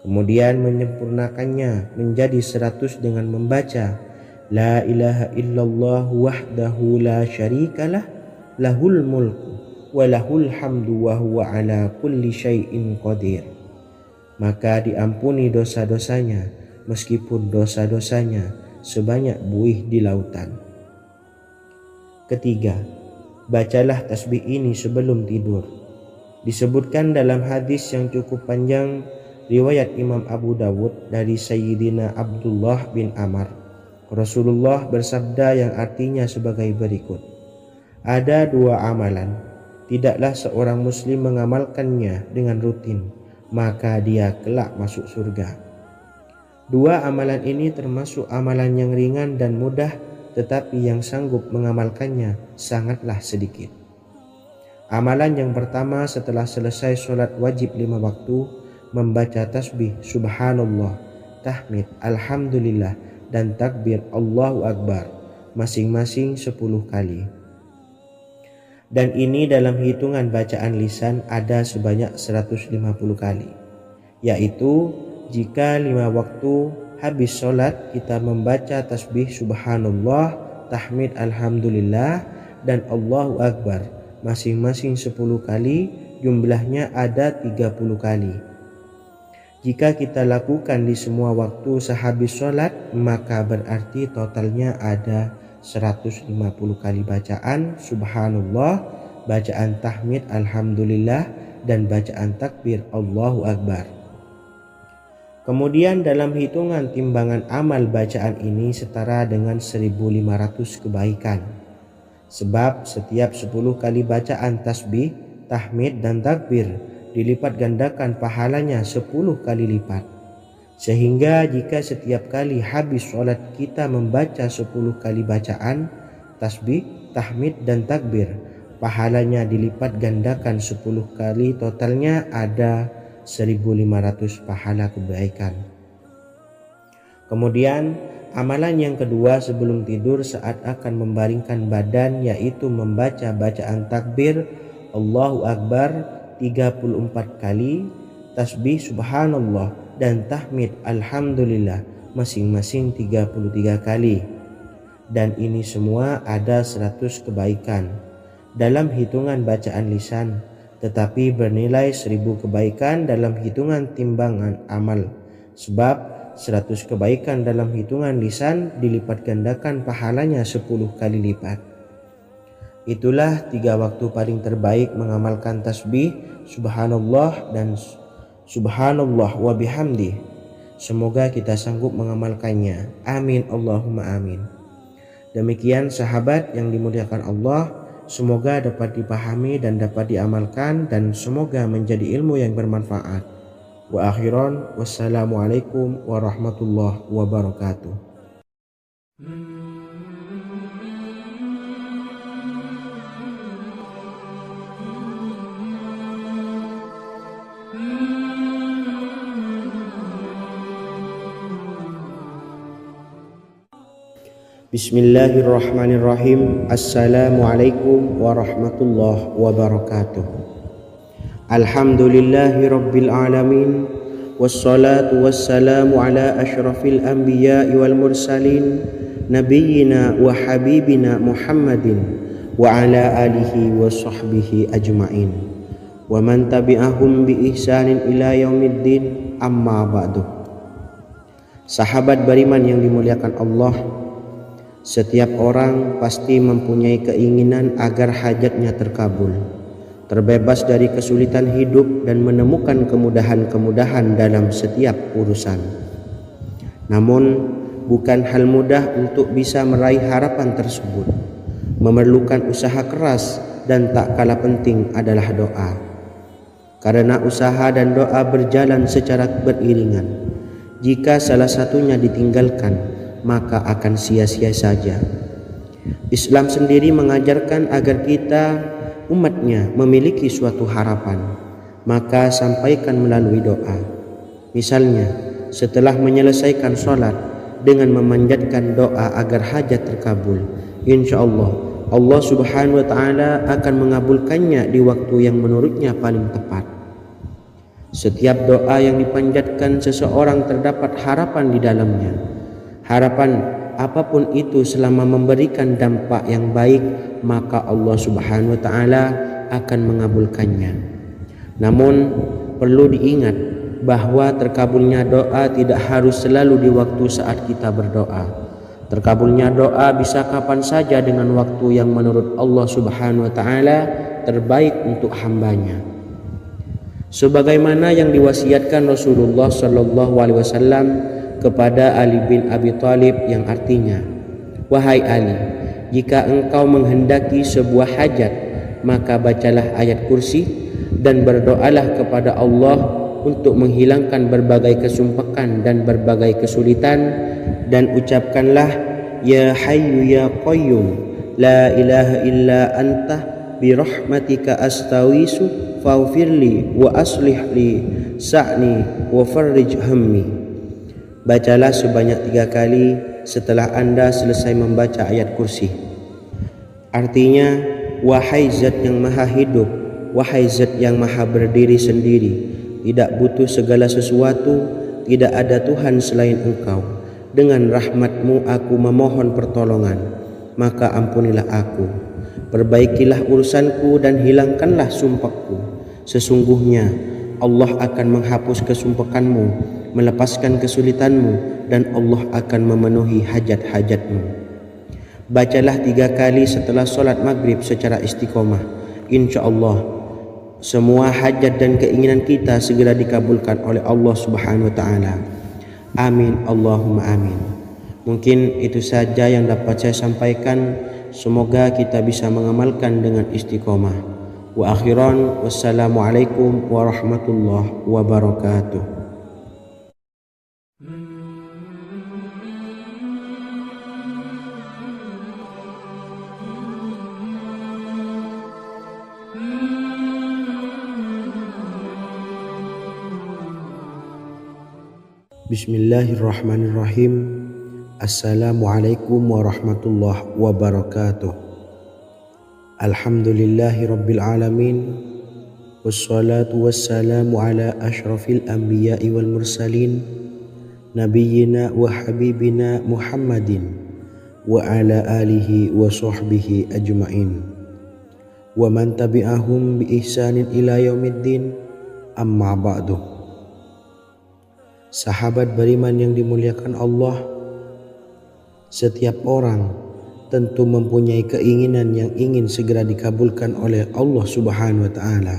Kemudian menyempurnakannya menjadi 100 dengan membaca La ilaha illallah wahdahu la syarikalah lahul mulku wa lahul hamdu wa huwa ala kulli syai'in qadir. Maka diampuni dosa-dosanya meskipun dosa-dosanya sebanyak buih di lautan. Ketiga, bacalah tasbih ini sebelum tidur. Disebutkan dalam hadis yang cukup panjang riwayat Imam Abu Dawud dari Sayyidina Abdullah bin Amr, Rasulullah bersabda yang artinya sebagai berikut, ada 2 amalan, tidaklah seorang muslim mengamalkannya dengan rutin, maka dia kelak masuk surga. 2 amalan ini termasuk amalan yang ringan dan mudah, tetapi yang sanggup mengamalkannya sangatlah sedikit. Amalan yang pertama setelah selesai sholat wajib 5 waktu, membaca tasbih Subhanallah, tahmid Alhamdulillah, dan takbir Allahu Akbar masing-masing 10 kali. Dan ini dalam hitungan bacaan lisan ada sebanyak 150 kali, yaitu jika 5 waktu habis sholat kita membaca tasbih Subhanallah, tahmid Alhamdulillah, dan Allahu Akbar masing-masing 10 kali, jumlahnya ada 30 kali. Jika kita lakukan di semua waktu sehabis sholat, maka berarti totalnya ada 150 kali bacaan Subhanallah, bacaan tahmid Alhamdulillah, dan bacaan takbir Allahu Akbar. Kemudian dalam hitungan timbangan amal bacaan ini setara dengan 1500 kebaikan. Sebab setiap 10 kali bacaan tasbih, tahmid, dan takbir dilipat gandakan pahalanya 10 kali lipat. Sehingga jika setiap kali habis sholat kita membaca 10 kali bacaan tasbih, tahmid, dan takbir, pahalanya dilipat gandakan 10 kali, totalnya ada 1500 pahala kebaikan. Kemudian amalan yang kedua sebelum tidur saat akan membaringkan badan, yaitu membaca bacaan takbir Allahu Akbar 34 kali, tasbih Subhanallah, dan tahmid Alhamdulillah masing-masing 33 kali. Dan ini semua ada 100 kebaikan dalam hitungan bacaan lisan, tetapi bernilai 1000 kebaikan dalam hitungan timbangan amal. Sebab 100 kebaikan dalam hitungan lisan dilipat gandakan pahalanya 10 kali lipat. Itulah 3 waktu paling terbaik mengamalkan tasbih subhanallah dan subhanallah wa bihamdi. Semoga kita sanggup mengamalkannya. Amin Allahumma amin. Demikian sahabat yang dimuliakan Allah, semoga dapat dipahami dan dapat diamalkan, dan semoga menjadi ilmu yang bermanfaat. Wa akhiran, wassalamualaikum warahmatullahi wabarakatuh. Bismillahirrahmanirrahim. Assalamualaikum warahmatullahi wabarakatuh. Alhamdulillahi rabbil alamin, wassalatu wassalamu ala ashrafil anbiya'i wal mursalin, nabiyyina wa habibina Muhammadin wa ala alihi wa sahbihi ajma'in, wa man tabi'ahum bi ihsanin ila yaumiddin, amma ba'du. Sahabat beriman yang dimuliakan Allah, setiap orang pasti mempunyai keinginan agar hajatnya terkabul, terbebas dari kesulitan hidup dan menemukan kemudahan-kemudahan dalam setiap urusan. Namun, bukan hal mudah untuk bisa meraih harapan tersebut. Memerlukan usaha keras, dan tak kalah penting adalah doa. Karena usaha dan doa berjalan secara beriringan. Jika salah satunya ditinggalkan, maka akan sia-sia saja. Islam sendiri mengajarkan agar kita umatnya memiliki suatu harapan, maka sampaikan melalui doa. Misalnya, setelah menyelesaikan sholat dengan memanjatkan doa agar hajat terkabul, insya Allah Allah subhanahu wa ta'ala akan mengabulkannya di waktu yang menurutnya paling tepat. Setiap doa yang dipanjatkan seseorang terdapat harapan di dalamnya. Harapan apapun itu selama memberikan dampak yang baik, maka Allah subhanahu wa ta'ala akan mengabulkannya. Namun perlu diingat bahwa terkabulnya doa tidak harus selalu di waktu saat kita berdoa. Terkabulnya doa bisa kapan saja dengan waktu yang menurut Allah subhanahu wa ta'ala terbaik untuk hambanya. Sebagaimana yang diwasiatkan Rasulullah sallallahu alaihi wasallam kepada Ali bin Abi Thalib, yang artinya, wahai Ali, jika engkau menghendaki sebuah hajat, maka bacalah ayat kursi dan berdoalah kepada Allah untuk menghilangkan berbagai kesumpakan dan berbagai kesulitan, dan ucapkanlah, ya hayyu ya qayyum la ilaha illa anta birahmatika astawisu faghfirli wa aslih li sa'ni wa farrij hammi. Bacalah sebanyak 3 kali setelah Anda selesai membaca ayat kursi. Artinya, wahai zat yang maha hidup, wahai zat yang maha berdiri sendiri, tidak butuh segala sesuatu, tidak ada Tuhan selain Engkau. Dengan rahmat-Mu aku memohon pertolongan, maka ampunilah aku. Perbaikilah urusanku dan hilangkanlah sumpahku. Sesungguhnya Allah akan menghapus kesumpakanmu, melepaskan kesulitanmu, dan Allah akan memenuhi hajat-hajatmu. Bacalah 3 kali setelah sholat maghrib secara istiqomah. Insya Allah semua hajat dan keinginan kita segera dikabulkan oleh Allah subhanahu wa ta'ala. Amin Allahumma amin. Mungkin itu saja yang dapat saya sampaikan. Semoga kita bisa mengamalkan dengan istiqomah. Wa akhiran, wassalamualaikum warahmatullahi wabarakatuh. Bismillahirrahmanirrahim. Assalamualaikum warahmatullahi wabarakatuh. Alhamdulillahi rabbil alamin, wassalatu wassalamu ala ashrafil anbiya'i wal mursalin, nabiyyina wa habibina Muhammadin wa ala alihi wa sahbihi ajma'in, wa man tabi'ahum bi ihsanin ila yaumiddin, amma ba'du. Sahabat beriman yang dimuliakan Allah, setiap orang tentu mempunyai keinginan yang ingin segera dikabulkan oleh Allah Subhanahu wa taala.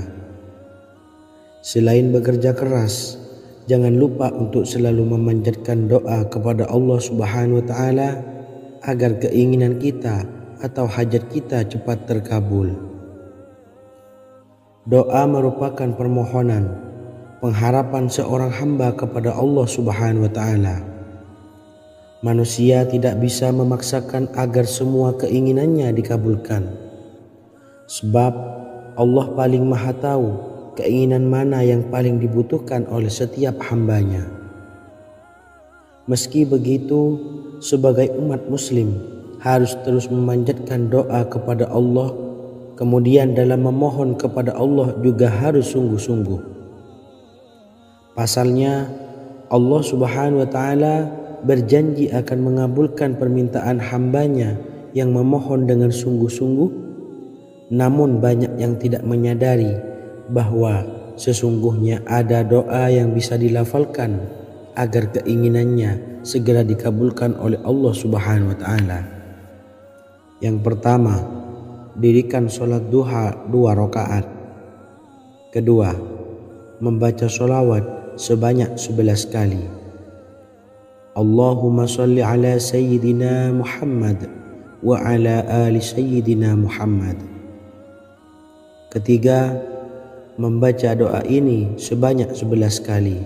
Selain bekerja keras, jangan lupa untuk selalu memanjatkan doa kepada Allah Subhanahu wa taala agar keinginan kita atau hajat kita cepat terkabul. Doa merupakan permohonan, pengharapan seorang hamba kepada Allah Subhanahu wa taala. Manusia tidak bisa memaksakan agar semua keinginannya dikabulkan. Sebab Allah paling maha tahu keinginan mana yang paling dibutuhkan oleh setiap hambanya. Meski begitu, sebagai umat muslim harus terus memanjatkan doa kepada Allah, kemudian dalam memohon kepada Allah juga harus sungguh-sungguh. Pasalnya Allah Subhanahu wa taala berjanji akan mengabulkan permintaan hambanya yang memohon dengan sungguh-sungguh. Namun banyak yang tidak menyadari bahwa sesungguhnya ada doa yang bisa dilafalkan agar keinginannya segera dikabulkan oleh Allah Subhanahu wa taala. Yang pertama, dirikan sholat duha 2 rakaat. Kedua, membaca sholawat sebanyak 11 kali. Allahumma salli ala Sayyidina Muhammad wa ala ali Sayyidina Muhammad. Ketiga, membaca doa ini sebanyak 11 kali.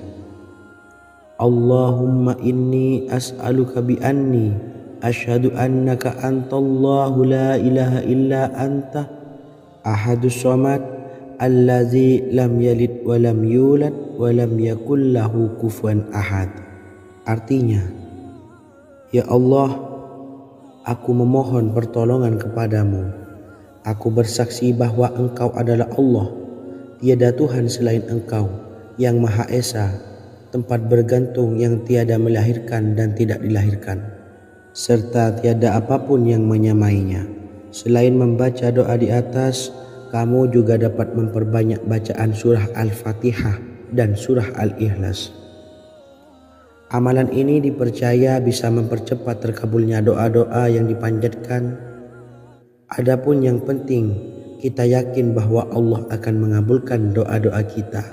Allahumma inni as'aluka bi anni asyhadu annaka antallahu la ilaha illa anta ahadus samad allazi lam yalid wa lam yulad wa lam yakul lahu kufuwan ahad. Artinya, ya Allah, aku memohon pertolongan kepadamu. Aku bersaksi bahwa Engkau adalah Allah, tiada Tuhan selain Engkau, yang Maha Esa, tempat bergantung yang tiada melahirkan dan tidak dilahirkan, serta tiada apapun yang menyamainya. Selain membaca doa di atas, kamu juga dapat memperbanyak bacaan surah Al-Fatihah dan surah Al-Ikhlas. Amalan ini dipercaya bisa mempercepat terkabulnya doa-doa yang dipanjatkan. Adapun yang penting, kita yakin bahwa Allah akan mengabulkan doa-doa kita.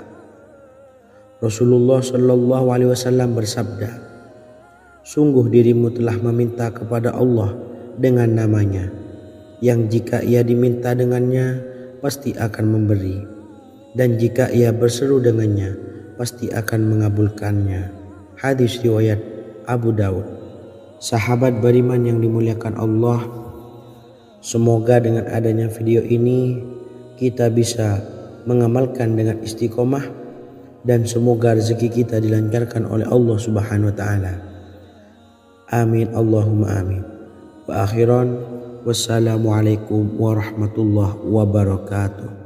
Rasulullah Shallallahu Alaihi Wasallam bersabda, sungguh dirimu telah meminta kepada Allah dengan namanya, yang jika ia diminta dengannya, pasti akan memberi, dan jika ia berseru dengannya, pasti akan mengabulkannya. Hadis riwayat Abu Daud. Sahabat beriman yang dimuliakan Allah, semoga dengan adanya video ini kita bisa mengamalkan dengan istiqomah, dan semoga rezeki kita dilancarkan oleh Allah Subhanahu wa taala. Amin Allahumma amin. Wa akhiran, wassalamualaikum warahmatullahi wabarakatuh.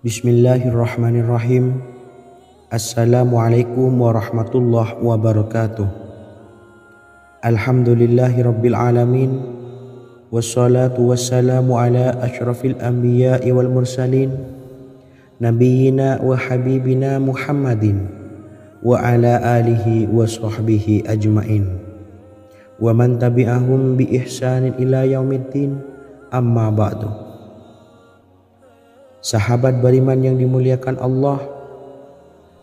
Bismillahirrahmanirrahim. Assalamualaikum warahmatullahi wabarakatuh. Alhamdulillahi rabbil alamin. Wassalatu wassalamu ala asyrafil anbiya'i wal mursalin, nabiyyina wa habibina Muhammadin wa ala alihi wa sahbihi ajmain, wa man tabi'ahum bi ihsanin ila yaumiddin, amma ba'du. Sahabat beriman yang dimuliakan Allah,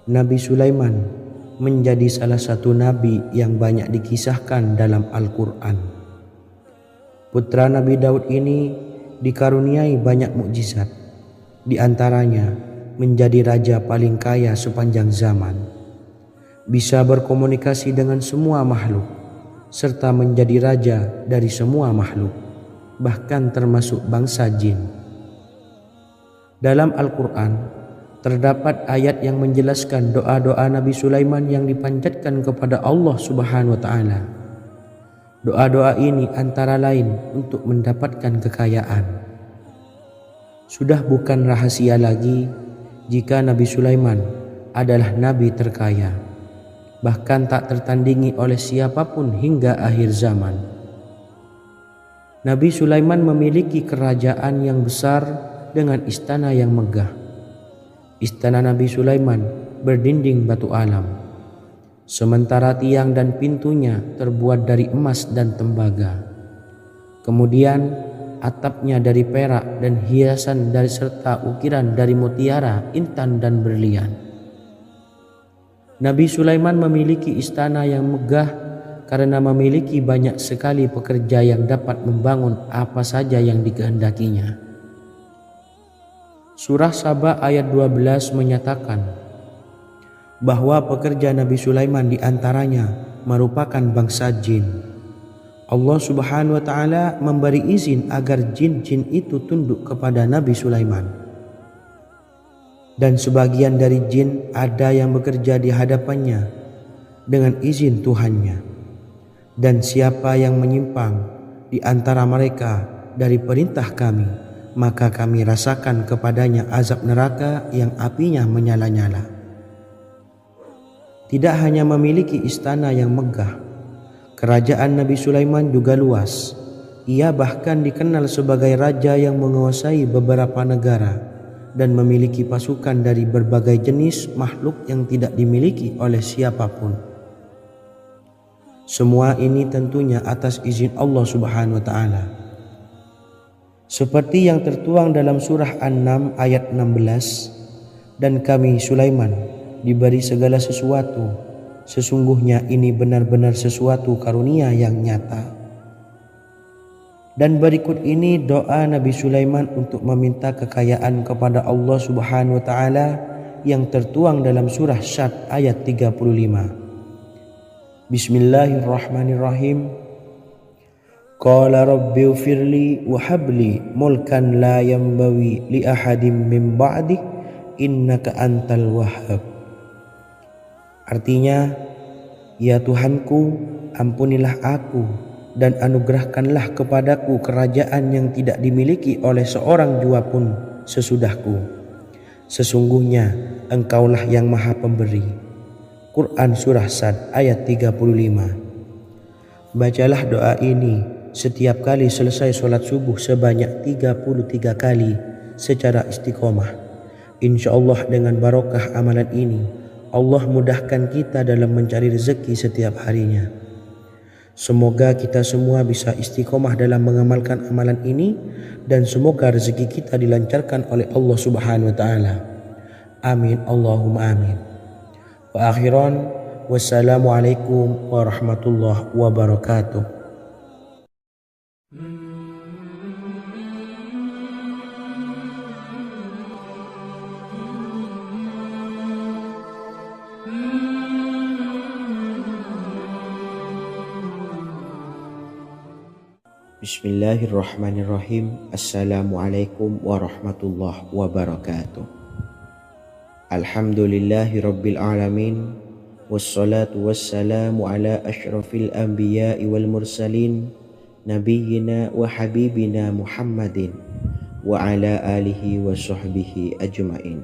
Nabi Sulaiman menjadi salah satu nabi yang banyak dikisahkan dalam Al-Quran. Putra Nabi Daud ini dikaruniai banyak mukjizat, di antaranya menjadi raja paling kaya sepanjang zaman, bisa berkomunikasi dengan semua makhluk, serta menjadi raja dari semua makhluk, bahkan termasuk bangsa jin. Dalam Al-Quran terdapat ayat yang menjelaskan doa-doa Nabi Sulaiman yang dipanjatkan kepada Allah Subhanahu wa taala. Doa-doa ini antara lain untuk mendapatkan kekayaan. Sudah bukan rahasia lagi jika Nabi Sulaiman adalah nabi terkaya, bahkan tak tertandingi oleh siapapun hingga akhir zaman. Nabi Sulaiman memiliki kerajaan yang besar dengan istana yang megah. Istana Nabi Sulaiman berdinding batu alam, sementara tiang dan pintunya terbuat dari emas dan tembaga. Kemudian atapnya dari perak dan hiasan dari serta ukiran dari mutiara, intan dan berlian. Nabi Sulaiman memiliki istana yang megah karena memiliki banyak sekali pekerja yang dapat membangun apa saja yang dikehendakinya. Surah Saba ayat 12 menyatakan bahwa pekerja Nabi Sulaiman diantaranya merupakan bangsa jin. Allah Subhanahu wa Ta'ala memberi izin agar jin-jin itu tunduk kepada Nabi Sulaiman. Dan sebagian dari jin ada yang bekerja di hadapannya dengan izin Tuhannya. Dan siapa yang menyimpang di antara mereka dari perintah kami, maka kami rasakan kepadanya azab neraka yang apinya menyala-nyala. Tidak hanya memiliki istana yang megah, kerajaan Nabi Sulaiman juga luas. Ia bahkan dikenal sebagai raja yang menguasai beberapa negara dan memiliki pasukan dari berbagai jenis makhluk yang tidak dimiliki oleh siapapun. Semua ini tentunya atas izin Allah Subhanahu wa Ta'ala. Seperti yang tertuang dalam surah An-Naml ayat 16, dan kami Sulaiman diberi segala sesuatu, sesungguhnya ini benar-benar sesuatu karunia yang nyata. Dan berikut ini doa Nabi Sulaiman untuk meminta kekayaan kepada Allah Subhanahu wa Ta'ala yang tertuang dalam surah Syad ayat 35. Bismillahirrahmanirrahim. Qala rabbi ufirli wa habli mulkan la yanbawi li ahadim min ba'di innaka antal wahhab. Artinya, ya Tuhanku, ampunilah aku dan anugerahkanlah kepadaku kerajaan yang tidak dimiliki oleh seorang jua pun sesudahku. Sesungguhnya Engkaulah yang Maha Pemberi. Quran Surah Sad ayat 35. Bacalah doa ini setiap kali selesai sholat subuh sebanyak 33 kali secara istiqomah. Insya Allah dengan barokah amalan ini, Allah mudahkan kita dalam mencari rezeki setiap harinya. Semoga kita semua bisa istiqomah dalam mengamalkan amalan ini, dan semoga rezeki kita dilancarkan oleh Allah Subhanahu wa Ta'ala. Amin Allahumma amin. Wa akhiran, wassalamualaikum warahmatullahi wabarakatuh. Bismillahirrahmanirrahim. Assalamualaikum warahmatullahi wabarakatuh. Alhamdulillahi rabbil alamin, wassalatu wassalamu ala ashrafil anbiya'i wal mursalin, nabiyyina wa habibina Muhammadin wa ala alihi wa sahbihi ajma'in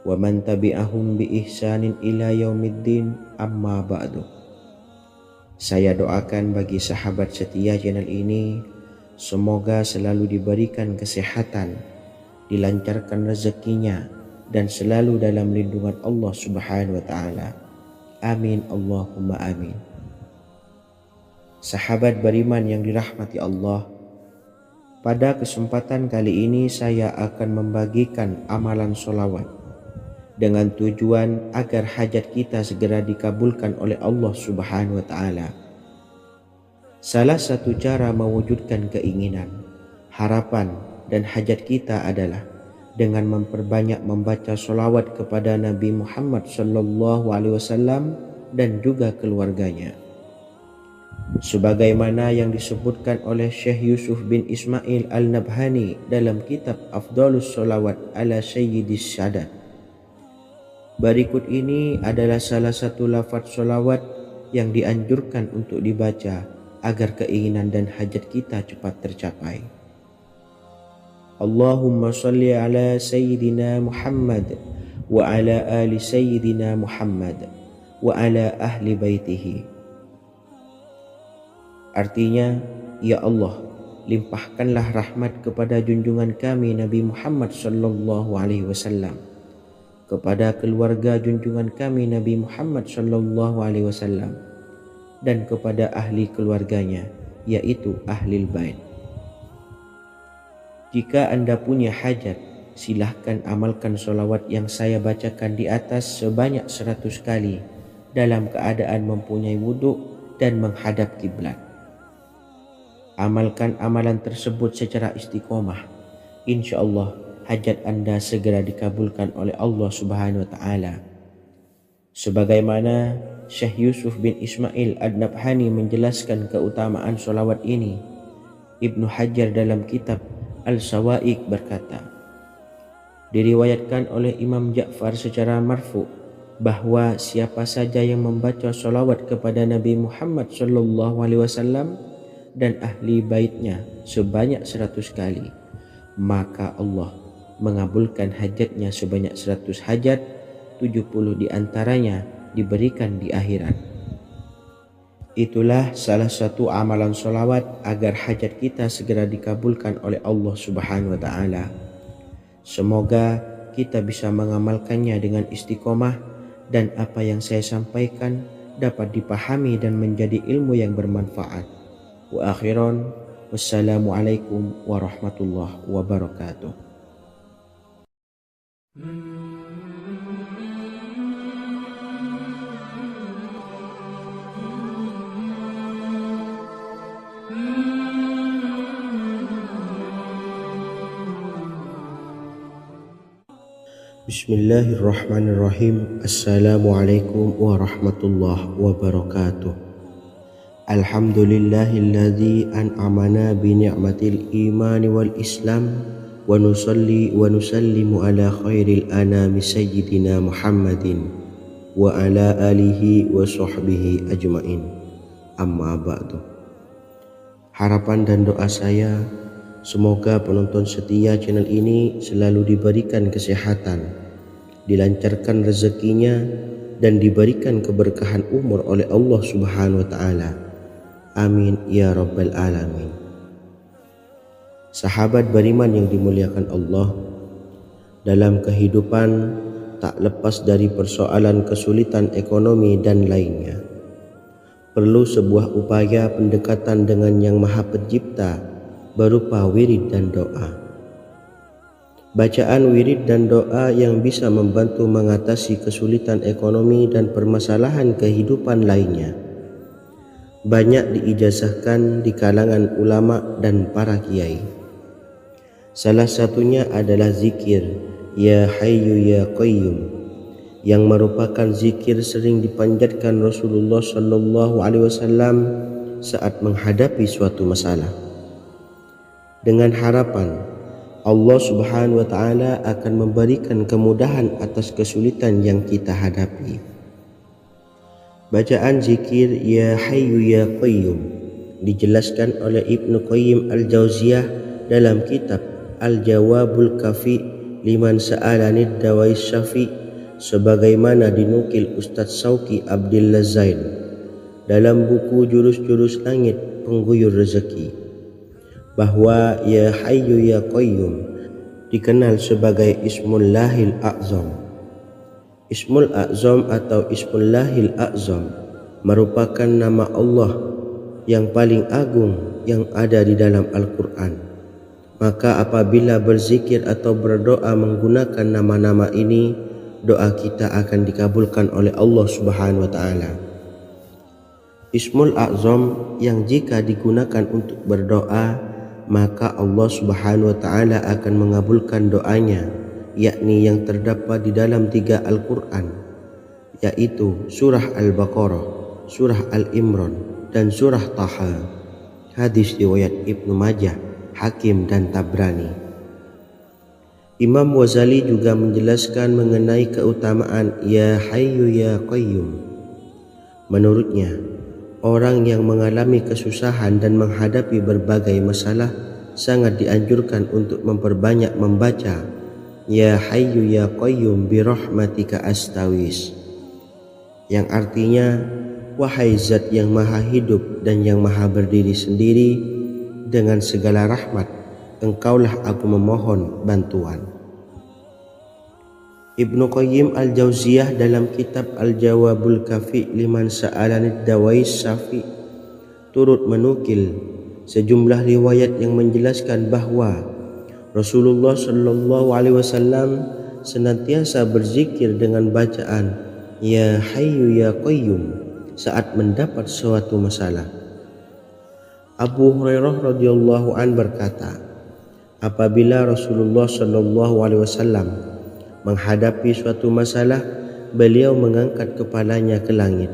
wa man tabi'ahum bi ihsanin ila yaumiddin, amma ba'du. Saya doakan bagi sahabat setia channel ini, semoga selalu diberikan kesehatan, dilancarkan rezekinya, dan selalu dalam lindungan Allah Subhanahu wa Ta'ala. Amin Allahumma amin. Sahabat beriman yang dirahmati Allah, pada kesempatan kali ini saya akan membagikan amalan sholawat dengan tujuan agar hajat kita segera dikabulkan oleh Allah Subhanahu wa Ta'ala. Salah satu cara mewujudkan keinginan, harapan, dan hajat kita adalah dengan memperbanyak membaca sholawat kepada Nabi Muhammad SAW dan juga keluarganya. Sebagaimana yang disebutkan oleh Syekh Yusuf bin Ismail Al-Nabhani dalam kitab Afdhalus Sholawat ala Sayyidis Sadat. Berikut ini adalah salah satu lafaz sholawat yang dianjurkan untuk dibaca agar keinginan dan hajat kita cepat tercapai. Allahumma salli ala Sayyidina Muhammad wa ala ali Sayyidina Muhammad wa ala ahli baitihi. Artinya, ya Allah, limpahkanlah rahmat kepada junjungan kami Nabi Muhammad sallallahu alaihi wasallam, kepada keluarga junjungan kami Nabi Muhammad sallallahu alaihi wasallam, dan kepada ahli keluarganya, yaitu ahlil bait. Jika anda punya hajat, silahkan amalkan solawat yang saya bacakan di atas sebanyak 100 kali dalam keadaan mempunyai wuduk dan menghadap kiblat. Amalkan amalan tersebut secara istiqomah. InsyaAllah hajat anda segera dikabulkan oleh Allah Subhanahu wa Ta'ala. Sebagaimana Syekh Yusuf bin Ismail Ad-Nabhani menjelaskan keutamaan solawat ini, Ibnu Hajar dalam kitab Al-Sawa'iq berkata, diriwayatkan oleh Imam Ja'far secara marfu bahwa siapa saja yang membaca solawat kepada Nabi Muhammad sallallahu alaihi wasallam dan ahli baitnya sebanyak 100 kali, maka Allah mengabulkan hajatnya sebanyak 100 hajat, 70 diantaranya diberikan di akhirat. Itulah salah satu amalan solawat agar hajat kita segera dikabulkan oleh Allah Subhanahu wa Ta'ala. Semoga kita bisa mengamalkannya dengan istiqomah dan apa yang saya sampaikan dapat dipahami dan menjadi ilmu yang bermanfaat. Wa akhiran, wassalamualaikum warahmatullahi wabarakatuh. Bismillahirrahmanirrahim. Assalamualaikum warahmatullahi wabarakatuh. Alhamdulillahilladzi an'amana bi ni'matil imani wal islam wa nusalli wa nusallimu ala khairil anami sayyidina Muhammadin wa ala alihi wa sahbihi ajmain. Amma ba'du. Harapan dan doa saya, semoga penonton setia channel ini selalu diberikan kesehatan, dilancarkan rezekinya, dan diberikan keberkahan umur oleh Allah Subhanahu wa Ta'ala. Amin ya rabbal alamin. Sahabat beriman yang dimuliakan Allah, dalam kehidupan tak lepas dari persoalan kesulitan ekonomi dan lainnya. Perlu sebuah upaya pendekatan dengan Yang Maha Pencipta berupa wirid dan doa. Bacaan wirid dan doa yang bisa membantu mengatasi kesulitan ekonomi dan permasalahan kehidupan lainnya banyak diijazahkan di kalangan ulama dan para kiai. Salah satunya adalah zikir Ya Hayyu Ya Qayyum, yang merupakan zikir sering dipanjatkan Rasulullah sallallahu alaihi wasallam saat menghadapi suatu masalah, dengan harapan Allah Subhanahu wa Ta'ala akan memberikan kemudahan atas kesulitan yang kita hadapi. Bacaan zikir Ya Hayyu Ya Qayyum dijelaskan oleh Ibnu Qayyim Al-Jauziyah dalam kitab Al-Jawabul Kafi liman sa'alanid dawais syafi, sebagaimana dinukil Ustadz Sauki Abdillah Zain dalam buku Jurus-Jurus Langit Pengguyur Rezeki, bahwa Ya Hayyu Ya Qayyum dikenal sebagai Ismullahil A'zam. Ismul A'zam atau Ismullahil A'zam merupakan nama Allah yang paling agung yang ada di dalam Al-Quran. Maka apabila berzikir atau berdoa menggunakan nama-nama ini, doa kita akan dikabulkan oleh Allah Subhanahu wa Ta'ala. Ismul A'zam yang jika digunakan untuk berdoa, maka Allah Subhanahu wa Ta'ala akan mengabulkan doanya, yakni yang terdapat di dalam 3 Al-Quran, yaitu surah Al-Baqarah, surah Al-Imran, dan surah Taha. Hadis riwayat Ibnu Majah, Hakim, dan Tabrani. Imam Ghazali juga menjelaskan mengenai keutamaan Ya Hayyu Ya Qayyum. Menurutnya, orang yang mengalami kesusahan dan menghadapi berbagai masalah sangat dianjurkan untuk memperbanyak membaca Ya Hayyu Ya Qayyum bi rahmatika astawis, yang artinya, wahai zat yang maha hidup dan yang maha berdiri sendiri, dengan segala rahmat, engkaulah aku memohon bantuan. Ibnu Qayyim al-Jauziyah dalam kitab Al-Jawabul Kafi liman sa'alanid dawais syafi turut menukil sejumlah riwayat yang menjelaskan bahwa Rasulullah Shallallahu Alaihi Wasallam senantiasa berzikir dengan bacaan Ya Hayyu Ya Qayyum saat mendapat suatu masalah. Abu Hurairah radhiyallahu an berkata, apabila Rasulullah Shallallahu Alaihi Wasallam menghadapi suatu masalah, beliau mengangkat kepalanya ke langit.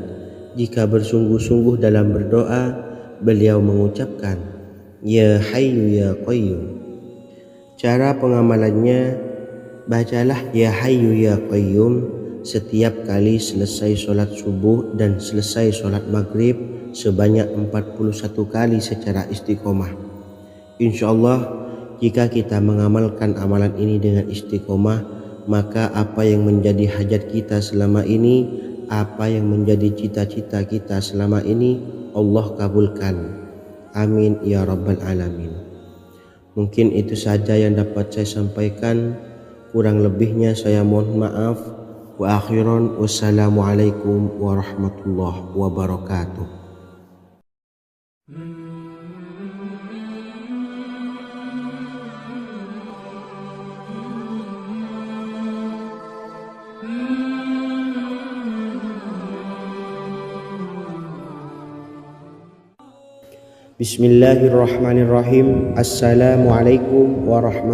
Jika bersungguh-sungguh dalam berdoa, beliau mengucapkan Ya Hayyu Ya Qayyum. Cara pengamalannya, bacalah Ya Hayyu Ya Qayyum setiap kali selesai sholat subuh dan selesai sholat maghrib sebanyak 41 kali secara istiqomah. Insyaallah, jika kita mengamalkan amalan ini dengan istiqomah, maka apa yang menjadi hajat kita selama ini, apa yang menjadi cita-cita kita selama ini, Allah kabulkan. Amin ya rabbal alamin. Mungkin itu saja yang dapat saya sampaikan. Kurang lebihnya saya mohon maaf. Wa akhiran, wassalamualaikum warahmatullahi wabarakatuh. Bismillahirrahmanirrahim. Assalamualaikum warahmatullahi